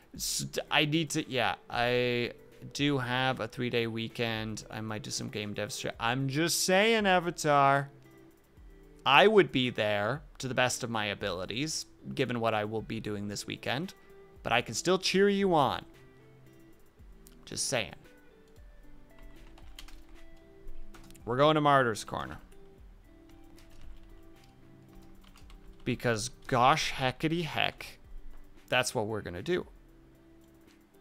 I need to. Yeah, I do have a 3-day weekend. I might do some game dev shit. I'm just saying, Avatar. I would be there to the best of my abilities, given what I will be doing this weekend. But I can still cheer you on. Just saying. We're going to Martyr's Corner. Because gosh heckity heck, that's what we're going to do.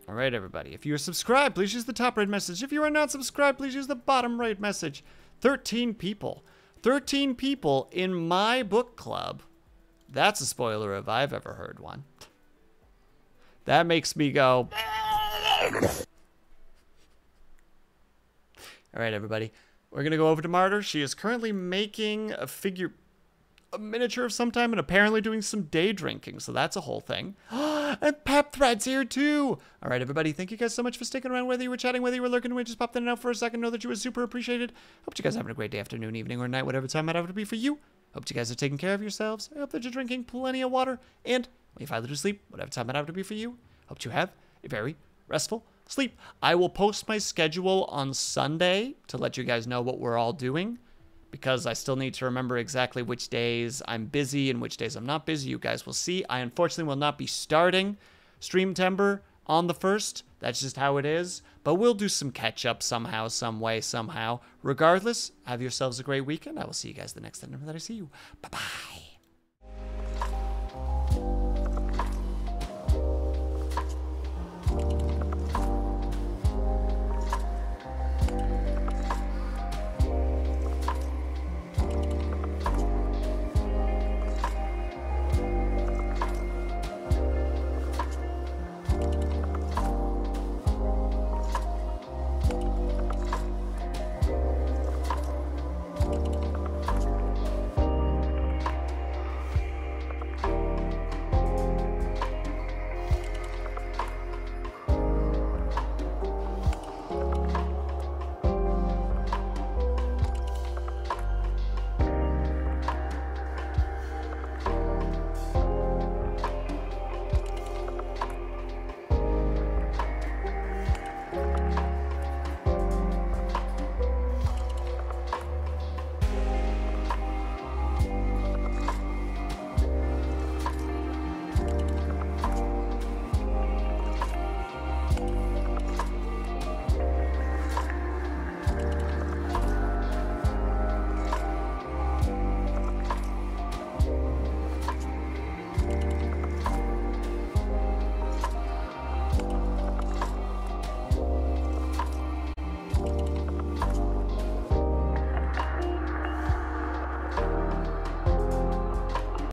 All right, everybody. If you're subscribed, please use the top right message. If you are not subscribed, please use the bottom right message. 13 people. 13 people in my book club. That's a spoiler if I've ever heard one. That makes me go. All right, everybody. We're going to go over to Martyr. She is currently making a miniature of some time and apparently doing some day drinking. So that's a whole thing. And Pep Thread's here too. All right, everybody. Thank you guys so much for sticking around. Whether you were chatting, whether you were lurking, we just popped in and out for a second. Know that you were super appreciated. Hope you guys are having a great day, afternoon, evening, or night, whatever time it might have to be for you. Hope you guys are taking care of yourselves. I hope that you're drinking plenty of water. And when you finally do sleep, whatever time it have to be for you, hope you have a very restful sleep. I will post my schedule on Sunday to let you guys know what we're all doing, because I still need to remember exactly which days I'm busy and which days I'm not busy. You guys will see. I unfortunately will not be starting Streamtember on the 1st. That's just how it is. But we'll do some catch up somehow, some way, somehow. Regardless, have yourselves a great weekend. I will see you guys the next time that I see you. Bye-bye.